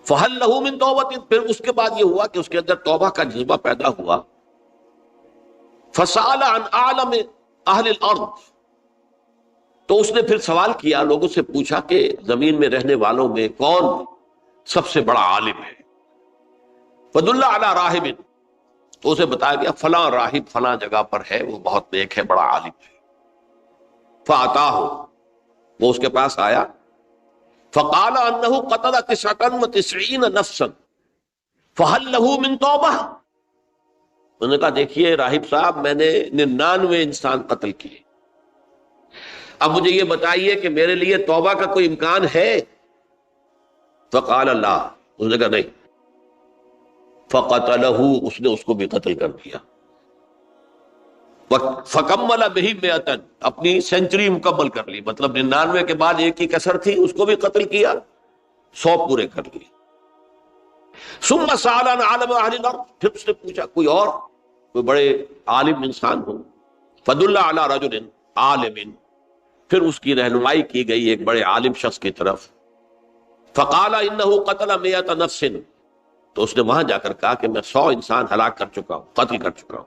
فَهَلْ لَهُ مِن تَوْبَةٍ، پھر اس کے بعد یہ ہوا کہ اس کے اندر توبہ کا جذبہ پیدا ہوا۔ فَسَأَلَ عَنْ أَعْلَمِ أَهْلِ الْأَرْضِ، تو اس نے پھر سوال کیا، لوگوں سے پوچھا کہ زمین میں رہنے والوں میں کون سب سے بڑا عالم ہے۔ فَدُلَّ عَلَىٰ رَاهِبٍ، تو اسے بتایا گیا فلاں راہب فلاں جگہ پر ہے، وہ بہت نیک ہے، بڑا عالم ہے۔ فَأَتَاهُ، وہ اس کے پاس آیا، فَقَالَ أَنَّهُ قَتَلَ 99 نَفْسًا فَهَلْ لَهُ مِن تَوْبَةٍ، انہوں نے کہا دیکھیے راہب صاحب، میں نے 99 انسان قتل کیے، اب مجھے یہ بتائیے کہ میرے لیے توبہ کا کوئی امکان ہے؟ فقال اللہ، اس نے کہا نہیں۔ فقتلہ، اس نے اس کو بھی قتل کر دیا۔ فکمل بہ 100، اپنی سینچری مکمل کر لی، مطلب 99 کے بعد ایک ہی کسر تھی، اس کو بھی قتل کیا، 100 پورے کر لیے۔ ثم سأل عن عالم اہل الارض، پھر اس نے پوچھا کوئی اور، کوئی بڑے عالم انسان ہو۔ فدل علی رجل عالم، پھر اس کی رہنمائی کی گئی ایک بڑے عالم شخص کی طرف۔ فقال انہ قتل 100 نفس، تو اس نے وہاں جا کر کہا کہ میں 100 انسان ہلاک کر چکا ہوں، قتل کر چکا ہوں۔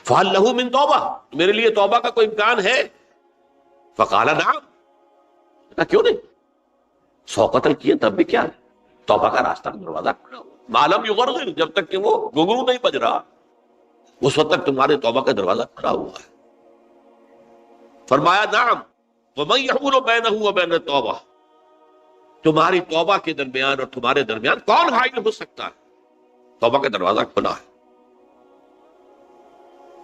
فہل لہ من توبہ، میرے لیے توبہ کا کوئی امکان ہے؟ فقال نعم، کیوں نہیں، 100 قتل کیے تب بھی کیا ہے، توبہ کا راستہ دروازہ کھلا ہوا، ما لم یغرغر، جب تک کہ وہ گھنگرو نہیں بج رہا اس وقت تک تمہارے توبہ کا دروازہ کھلا ہوا ہے۔ فرمایا نعم، وَمَن يَحُولُ بَيْنَهُ وَبَيْنَ التَّوْبَةِ، تمہاری توبہ کے درمیان اور تمہارے درمیان کون حائل ہو سکتا ہے، توبہ کا دروازہ کھلا ہے۔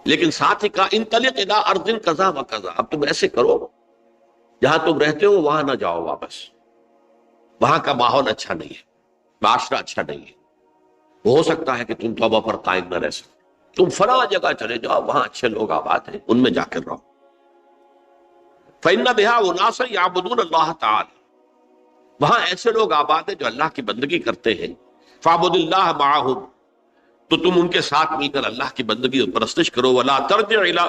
لیکن ساتھ ہی کہا انطلق الی ارض کذا و کذا، اب تم ایسے کرو، جہاں تم رہتے ہو وہاں نہ جاؤ واپس، وہاں کا ماحول اچھا نہیں ہے، معاشرہ اچھا نہیں ہے، ہو سکتا ہے کہ تم توبہ پر قائم نہ رہ سکو، تم فلاں جگہ چلے جاؤ، وہاں اچھے لوگ آباد ہیں، ان میں جا کر رہو۔ فإن بها أناسا يعبدون اللہ تعالی، وہاں ایسے لوگ آباد ہیں جو اللہ کی بندگی کرتے ہیں۔ فاعبد اللہ معهم، تو تم ان کے ساتھ مل کر اللہ کی بندگی اور پرستش کرو۔ ولا ترجع الى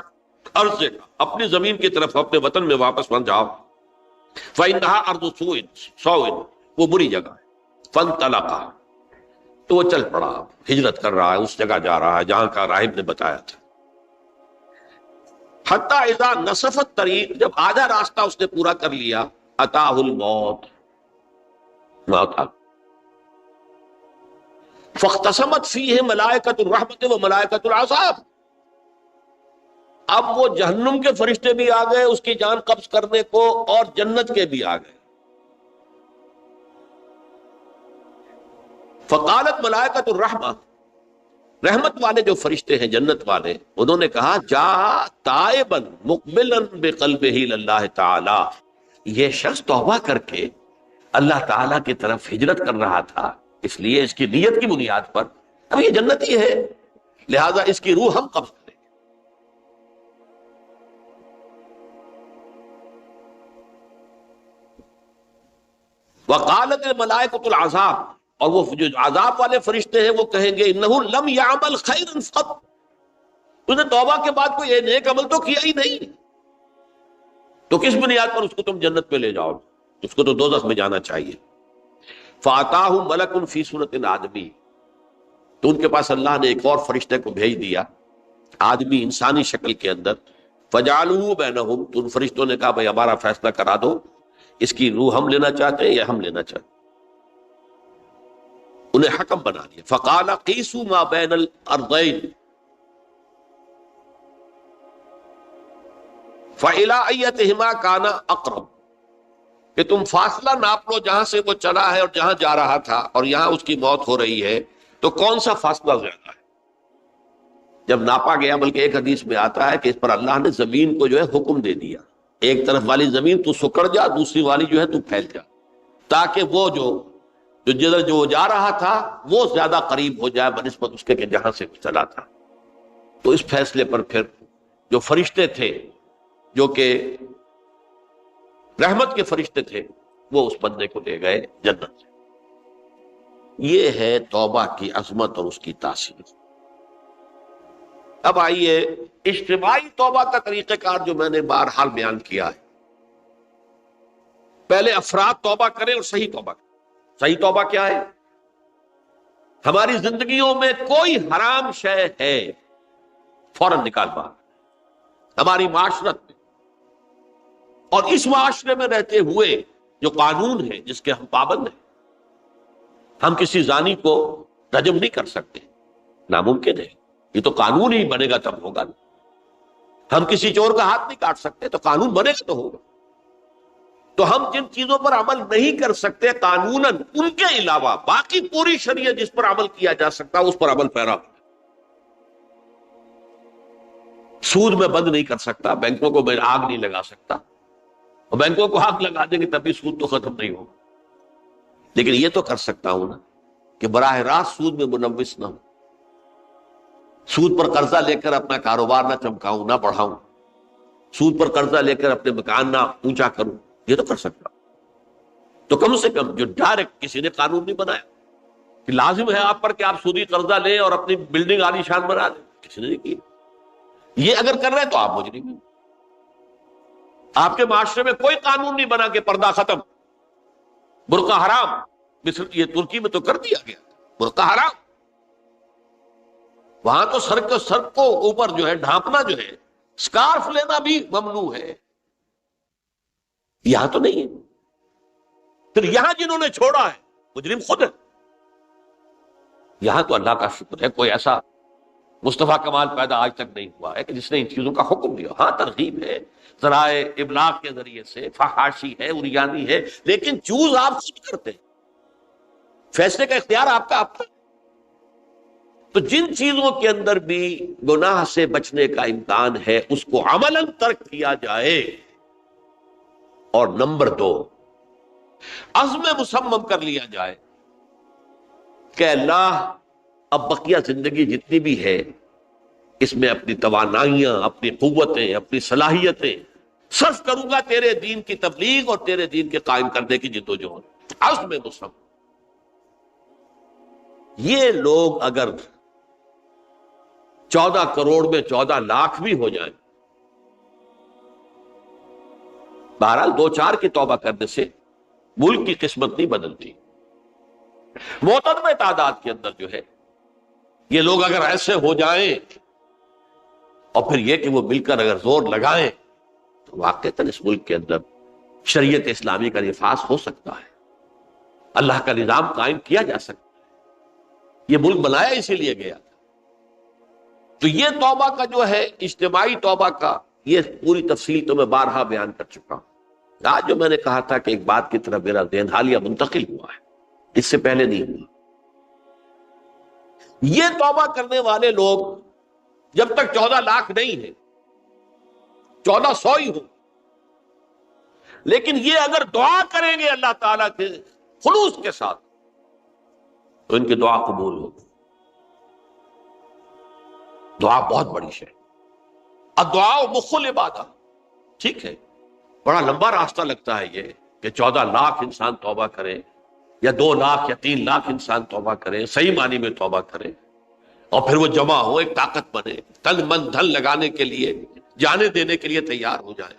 ارضک، اپنی زمین کی طرف اپنے وطن میں واپس مت جاؤ۔ فإنها ارض سوء، وہ بری جگہ ہے۔ فانطلقا، تو وہ چل پڑا، ہجرت کر رہا ہے، اس جگہ جا رہا ہے جہاں کا راہب نے بتایا تھا۔ حتی اذا نصف الطریق، جب آدھا راستہ اس نے پورا کر لیا، اتاہ الموت، موت آ، فاختصمت فیہ ملائکۃ الرحمت و ملائکۃ العذاب. اب وہ جہنم کے فرشتے بھی آ گئے اس کی جان قبض کرنے کو، اور جنت کے بھی آ گئے. فقالت ملائکۃ الرحمہ، رحمت والے جو فرشتے ہیں جنت والے، انہوں نے کہا جا تائبا مقبلا بقلبہ اللہ تعالی، یہ شخص توبہ کر کے اللہ تعالیٰ کی طرف ہجرت کر رہا تھا، اس لیے اس کی نیت کی بنیاد پر اب یہ جنتی ہے، لہذا اس کی روح ہم قبض کریں. وقالت الملائکۃ العذاب، اور وہ جو عذاب والے فرشتے ہیں وہ کہیں گے انہ لم یعمل خیرا قط، تو نے توبہ کے بعد کوئی نیک عمل تو کیا ہی نہیں، تو کس بنیاد پر اس کو تم جنت میں لے جاؤ، اس کو تو دوزخ میں جانا چاہیے. فاتاہ ملک فی صورت آدمی، تو ان کے پاس اللہ نے ایک اور فرشتے کو بھیج دیا آدمی انسانی شکل کے اندر. فجعلوا بینہم، تو ان فرشتوں نے کہا بھائی ہمارا فیصلہ کرا دو، اس کی روح ہم لینا چاہتے ہیں یا ہم لینا چاہتے ہیں. انہیں حکم بنا دیا. فقال قیسوا ما بین الارضین فإلی ایتہما کان اقرب، کہ تم فاصلہ ناپ لو جہاں سے وہ چلا ہے اور جہاں جا رہا تھا اور یہاں اس کی موت ہو رہی ہے، تو کون سا فاصلہ زیادہ ہے. جب ناپا گیا، بلکہ ایک حدیث میں آتا ہے کہ اس پر اللہ نے زمین کو جو ہے حکم دے دیا، ایک طرف والی زمین تو سکڑ جا، دوسری والی جو ہے تو پھیل جا، تاکہ وہ جو جدھر جو جا رہا تھا وہ زیادہ قریب ہو جائے بنسبت اس کے کہ جہاں سے چلا تھا. تو اس فیصلے پر پھر جو فرشتے تھے جو کہ رحمت کے فرشتے تھے وہ اس بندے کو لے گئے جنت سے. یہ ہے توبہ کی عظمت اور اس کی تاثیر. اب آئیے اجتماعی توبہ کا طریقہ کار جو میں نے بہرحال بیان کیا ہے. پہلے افراد توبہ کریں اور صحیح توبہ کریں. صحیح توبہ کیا ہے؟ ہماری زندگیوں میں کوئی حرام شے ہے فوراً نکال باہر. ہماری معاشرت میں اور اس معاشرے میں رہتے ہوئے جو قانون ہے جس کے ہم پابند ہیں، ہم کسی زانی کو رجم نہیں کر سکتے، ناممکن ہے، یہ تو قانون ہی بنے گا تب ہوگا. ہم کسی چور کا ہاتھ نہیں کاٹ سکتے، تو قانون بنے گا تو ہوگا. تو ہم جن چیزوں پر عمل نہیں کر سکتے قانوناً، ان کے علاوہ باقی پوری شریعت جس پر عمل کیا جا سکتا اس پر عمل پیرا. سود میں بند نہیں کر سکتا، بینکوں کو میں آگ نہیں لگا سکتا، اور بینکوں کو آگ لگا دیں گے تبھی سود تو ختم نہیں ہوگا. لیکن یہ تو کر سکتا ہوں نا کہ براہ راست سود میں ملوث نہ ہوں، سود پر قرضہ لے کر اپنا کاروبار نہ چمکاؤں نہ بڑھاؤں، سود پر قرضہ لے کر اپنے مکان نہ اونچا کروں، یہ تو کر سکتا ہوں. تو کم سے کم جو ڈائریکٹ کسی نے قانون نہیں بنایا کہ لازم ہے آپ پر کہ آپ سودی قرضہ لیں اور اپنی بلڈنگ عالی شان بنا دیں، کسی نے نہیں کیا. یہ اگر کر رہے تو آپ مجرم ہیں. آپ کے معاشرے میں کوئی قانون نہیں بنا کہ پردہ ختم، برقع حرام. مصر یہ ترکی میں تو کر دیا گیا برقع حرام. وہاں تو سر کو اوپر جو ہے ڈھانپنا جو ہے، سکارف لینا بھی ممنوع ہے. یہاں تو نہیں ہے. پھر یہاں جنہوں نے چھوڑا ہے مجرم خود ہے. یہاں تو اللہ کا شکر ہے کوئی ایسا مصطفیٰ کمال پیدا آج تک نہیں ہوا ہے کہ جس نے ان چیزوں کا حکم دیا. ہاں ترغیب ہے، ذرائع ابلاغ کے ذریعے سے، فحاشی ہے، اریانی ہے، لیکن چوز آپ خود کرتے ہیں، فیصلے کا اختیار آپ کا. تو جن چیزوں کے اندر بھی گناہ سے بچنے کا امکان ہے اس کو عملاً ترک کیا جائے. اور نمبر 2، عزم مصمم کر لیا جائے کہ اللہ اب بقیہ زندگی جتنی بھی ہے اس میں اپنی توانائیاں، اپنی قوتیں، اپنی صلاحیتیں صرف کروں گا تیرے دین کی تبلیغ اور تیرے دین کے قائم کرنے کی جدوجہد. عزم مصمم. یہ لوگ اگر 14 کروڑ میں 14 لاکھ بھی ہو جائیں، بہرحال 2-4 کی توبہ کرنے سے ملک کی قسمت نہیں بدلتی. معتدل تعداد کے اندر جو ہے یہ لوگ اگر ایسے ہو جائیں اور پھر یہ کہ وہ مل کر اگر زور لگائیں تو واقعتاً اس ملک کے اندر شریعت اسلامی کا نفاذ ہو سکتا ہے، اللہ کا نظام قائم کیا جا سکتا ہے. یہ ملک بنایا اسی لیے گیا تھا. تو یہ توبہ کا جو ہے اجتماعی توبہ کا یہ پوری تفصیل تو میں بارہا بیان کر چکا ہوں. آج جو میں نے کہا تھا کہ ایک بات کی طرف میرا ذہن حالیہ منتقل ہوا ہے، اس سے پہلے نہیں ہوا. یہ توبہ کرنے والے لوگ جب تک 14 لاکھ نہیں ہیں، 1400 ہی ہوں، لیکن یہ اگر دعا کریں گے اللہ تعالیٰ کے خلوص کے ساتھ تو ان کی دعا قبول ہوگی. دعا بہت بڑی شے. الدعاء مخ العبادہ. ٹھیک ہے، بڑا لمبا راستہ لگتا ہے یہ کہ 14 لاکھ انسان توبہ کرے یا 2 لاکھ یا 3 لاکھ انسان توبہ کرے، صحیح معنی میں توبہ کرے، اور پھر وہ جمع ہو، ایک طاقت بنے، تن من دھن لگانے کے لیے، جانے دینے کے لیے تیار ہو جائے.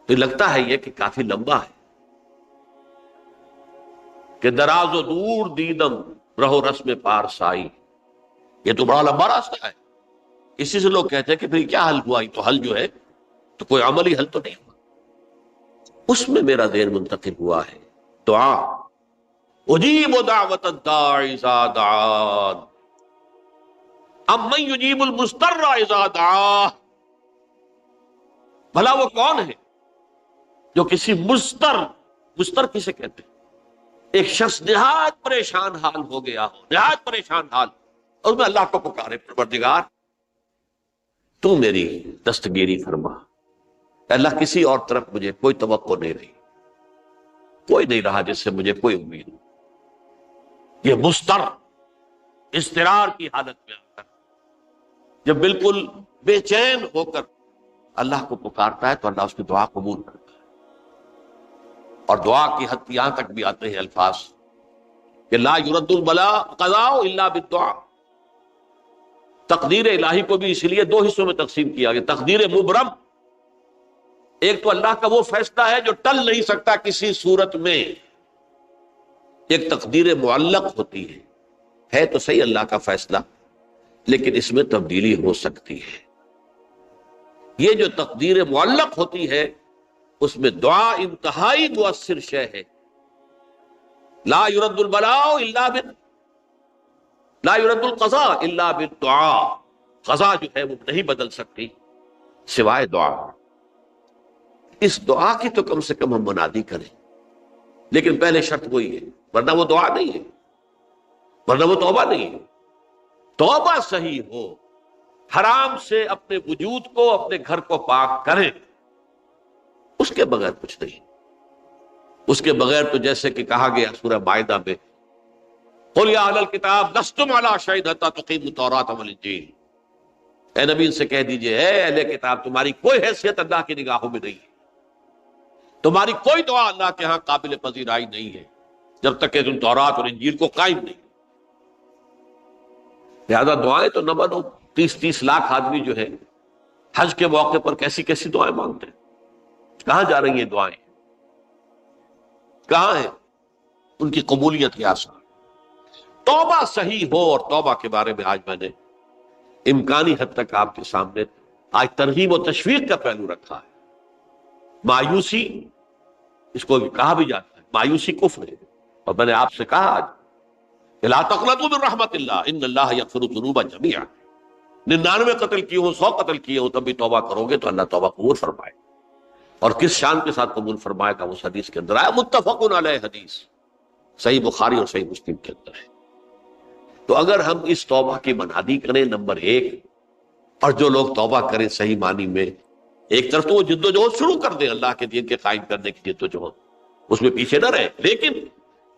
تو لگتا ہے یہ کہ کافی لمبا ہے کہ دراز و دور دیدم رہو رسم پارسائی. یہ تو بڑا لمبا راستہ ہے. اسی سے لوگ کہتے ہیں کہ پھر کیا حل ہوا؟ تو حل جو ہے تو کوئی عملی حل تو نہیں ہوا. اس میں میرا ذہن منتقل ہوا ہے دعا. اجیب دعوت الداعی اذا دعان امن یجیب المضطر اذا دعاہ. بھلا وہ کون ہے جو کسی مضطر کسے کہتے ہیں؟ ایک شخص نہایت پریشان حال ہو گیا ہو، نہایت پریشان حال، اور میں اللہ کو پکارے، پروردگار تو میری دستگیری فرما. اللہ کسی اور طرف مجھے کوئی توقع نہیں رہی، کوئی نہیں رہا جس سے مجھے کوئی امید. یہ مضطر اضطرار کی حالت میں آ کر جب بالکل بے چین ہو کر اللہ کو پکارتا ہے تو اللہ اس کی دعا قبول کرتا ہے. اور دعا کی حد یہاں تک بھی آتے ہیں الفاظ کہ لا یرد البلاء قضاء الا بالدعاء. تقدیر الہی کو بھی اس لیے 2 حصوں میں تقسیم کیا گیا. تقدیر مبرم، ایک تو اللہ کا وہ فیصلہ ہے جو ٹل نہیں سکتا کسی صورت میں. ایک تقدیر معلق ہوتی ہے تو صحیح اللہ کا فیصلہ، لیکن اس میں تبدیلی ہو سکتی ہے. یہ جو تقدیر معلق ہوتی ہے اس میں دعا انتہائی مؤثر شے ہے. لا يرد البلاء الا لا يرد القضاء الا بالدعاء. قضا جو ہے وہ نہیں بدل سکتی سوائے دعا. اس دعا کی تو کم سے کم ہم منادی کریں، لیکن پہلے شرط وہی ہے، ورنہ وہ دعا نہیں ہے، ورنہ وہ توبہ نہیں ہے. توبہ صحیح ہو، حرام سے اپنے وجود کو، اپنے گھر کو پاک کریں، اس کے بغیر کچھ نہیں. اس کے بغیر تو جیسے کہ کہا گیا سورہ مائدہ میں قل یا اہل الکتاب لستم علی شیء حتی تقیموا التوراۃ والانجیل. اے نبی ان سے کہہ دیجئے، اے اہل کتاب تمہاری کوئی حیثیت اللہ کی نگاہوں میں نہیں ہے، تمہاری کوئی دعا اللہ کے ہاں قابل پذیرائی نہیں ہے جب تک کہ تم تورات اور انجیل کو قائم نہیں. لہذا دعائیں تو نہ بنو. 30 لاکھ آدمی جو ہے حج کے موقع پر کیسی کیسی دعائیں مانگتے ہیں. کہاں جا رہی ہیں دعائیں؟ کہاں ہیں ان کی قبولیت کے آثار؟ توبہ صحیح ہو. اور توبہ کے بارے میں آج میں نے امکانی حد تک آپ کے سامنے آج ترغیب و تشویق کا پہلو رکھا ہے. مایوسی، اس کو کہا بھی جاتا ہے مایوسی کفر ہے. اور میں نے آپ سے کہا آج لا تقنطوا من رحمت اللہ ان اللہ یغفر الذنوب جميعا. 99 قتل کیے ہوں، 100 قتل کیے ہوں، تب بھی توبہ کرو گے تو اللہ توبہ قبول فرمائے. اور کس شان کے ساتھ قبول فرمائے گا اس حدیث کے اندر آیا، متفق علیہ حدیث صحیح بخاری اور صحیح مسلم کے اندر ہے. تو اگر ہم اس توبہ کی منادی کریں نمبر 1، اور جو لوگ توبہ کریں صحیح معنی میں، ایک طرف تو وہ جد و جہد شروع کر دیں اللہ کے دین کے قائم کرنے کی جد و جہد، اس میں پیچھے نہ رہے، لیکن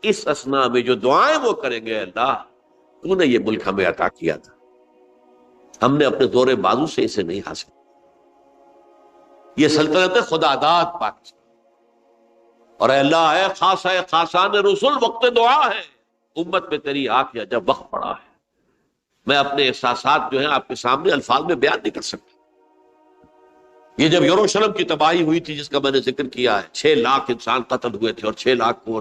اس اثناء میں جو دعائیں وہ کریں گے، اللہ تو نے یہ ملک ہمیں عطا کیا تھا، ہم نے اپنے زور بازو سے اسے نہیں حاصل، یہ سلطنت خدا داد پاکستان، اور اے اللہ اے خاصان رسول وقت دعا ہے، امت میں تیری آنکھ یا جب وقت پڑا ہے. میں اپنے احساسات جو ہیں آپ کے سامنے الفاظ میں بیان نہیں کر سکتا. یہ جب یروشلم کی تباہی ہوئی تھی جس کا میں نے ذکر کیا ہے، 6 لاکھ انسان قتل ہوئے تھے، اور 6 لاکھ کو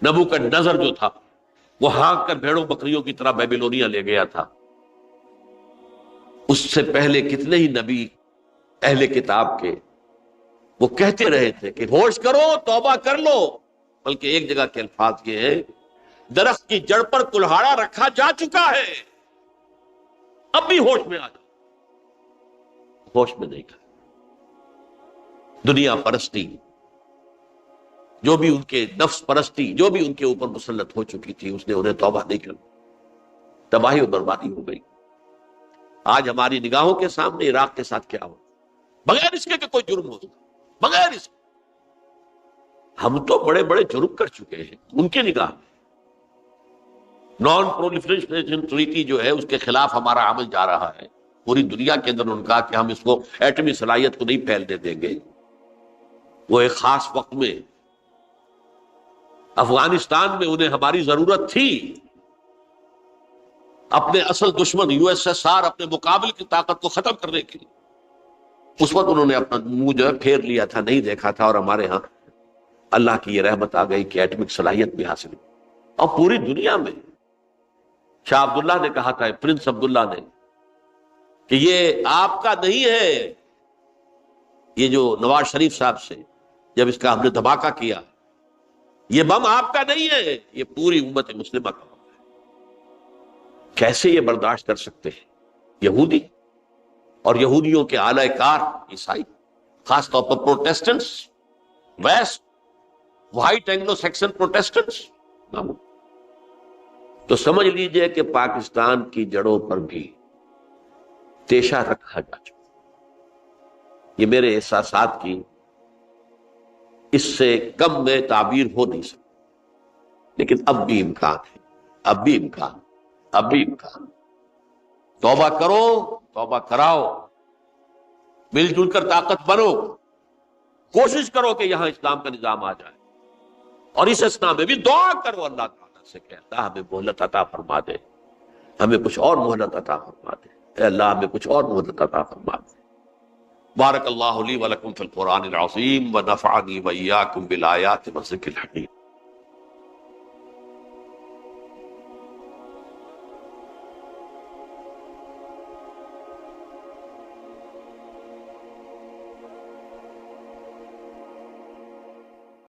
نبوکدنضر جو تھا وہ ہانک کر بھیڑوں بکریوں کی طرح بیبیلونیا لے گیا تھا. اس سے پہلے کتنے ہی نبی اہل کتاب کے وہ کہتے رہے تھے کہ ہوش کرو، توبہ کر لو، بلکہ ایک جگہ کے الفاظ یہ ہیں درخت کی جڑ پر کلہاڑا رکھا جا چکا ہے، اب بھی ہوش میں آ جاؤ، ہوش میں نہیں کھا۔ دنیا پرستی، جو بھی ان کے نفس پرستی جو بھی ان کے اوپر مسلط ہو چکی تھی، اس نے انہیں توبہ نہیں کر، تباہی اور بربادی ہو گئی۔ آج ہماری نگاہوں کے سامنے عراق کے ساتھ کیا ہو، بغیر اس کے کہ کوئی جرم ہو، بغیر اس کے ہم تو بڑے بڑے جرم کر چکے ہیں ان کی نگاہ میں۔ نان پرولیفریشن ٹریٹی جو ہے اس کے خلاف ہمارا عمل جا رہا ہے، پوری دنیا کے اندر انہوں نے کہا کہ ہم اس کو ایٹمی صلاحیت کو نہیں پھیلنے دیں گے۔ وہ ایک خاص وقت میں افغانستان میں انہیں ہماری ضرورت تھی، اپنے اصل دشمن یو ایس ایس آر، اپنے مقابل کی طاقت کو ختم کرنے کے لیے، اس وقت انہوں نے اپنا منہ جو ہے پھیر لیا تھا، نہیں دیکھا تھا، اور ہمارے ہاں اللہ کی یہ رحمت آ گئی کہ ایٹمک صلاحیت بھی حاصل ہوئی۔ اور پوری دنیا میں شاہ عبداللہ نے کہا تھا، پرنس عبداللہ نے، کہ یہ آپ کا نہیں ہے، یہ جو نواز شریف صاحب سے جب اس کا ہم نے دھماکہ کیا، یہ بم آپ کا نہیں ہے، یہ پوری امت مسلمہ کا بم ہے۔ کیسے یہ برداشت کر سکتے ہیں یہودی اور یہودیوں کے اعلی کار عیسائی، خاص طور پر Protestants, west white Anglo Saxon Protestants? تو سمجھ لیجئے کہ پاکستان کی جڑوں پر بھی تیشہ رکھا جا چکا۔ یہ میرے احساسات کی اس سے کم میں تعبیر ہو نہیں سکتی، لیکن اب بھی امکان ہے، اب بھی امکان، اب بھی امکان۔ توبہ کرو، توبہ کراؤ، مل جل کر طاقت بنو، کوشش کرو کہ یہاں اسلام کا نظام آ جائے، اور اس اسنا میں بھی دعا کرو اللہ تعالیٰ سے کہ اللہ ہمیں مہلت عطا فرما دے، ہمیں کچھ اور مہلت عطا فرما دے، اے اللہ ہمیں کچھ اور مہلت عطا فرما دے۔ بارک اللہ لی ولکم فی القرآن العظیم ونفعنی وإیاکم بالآیات والذکر الحکیم۔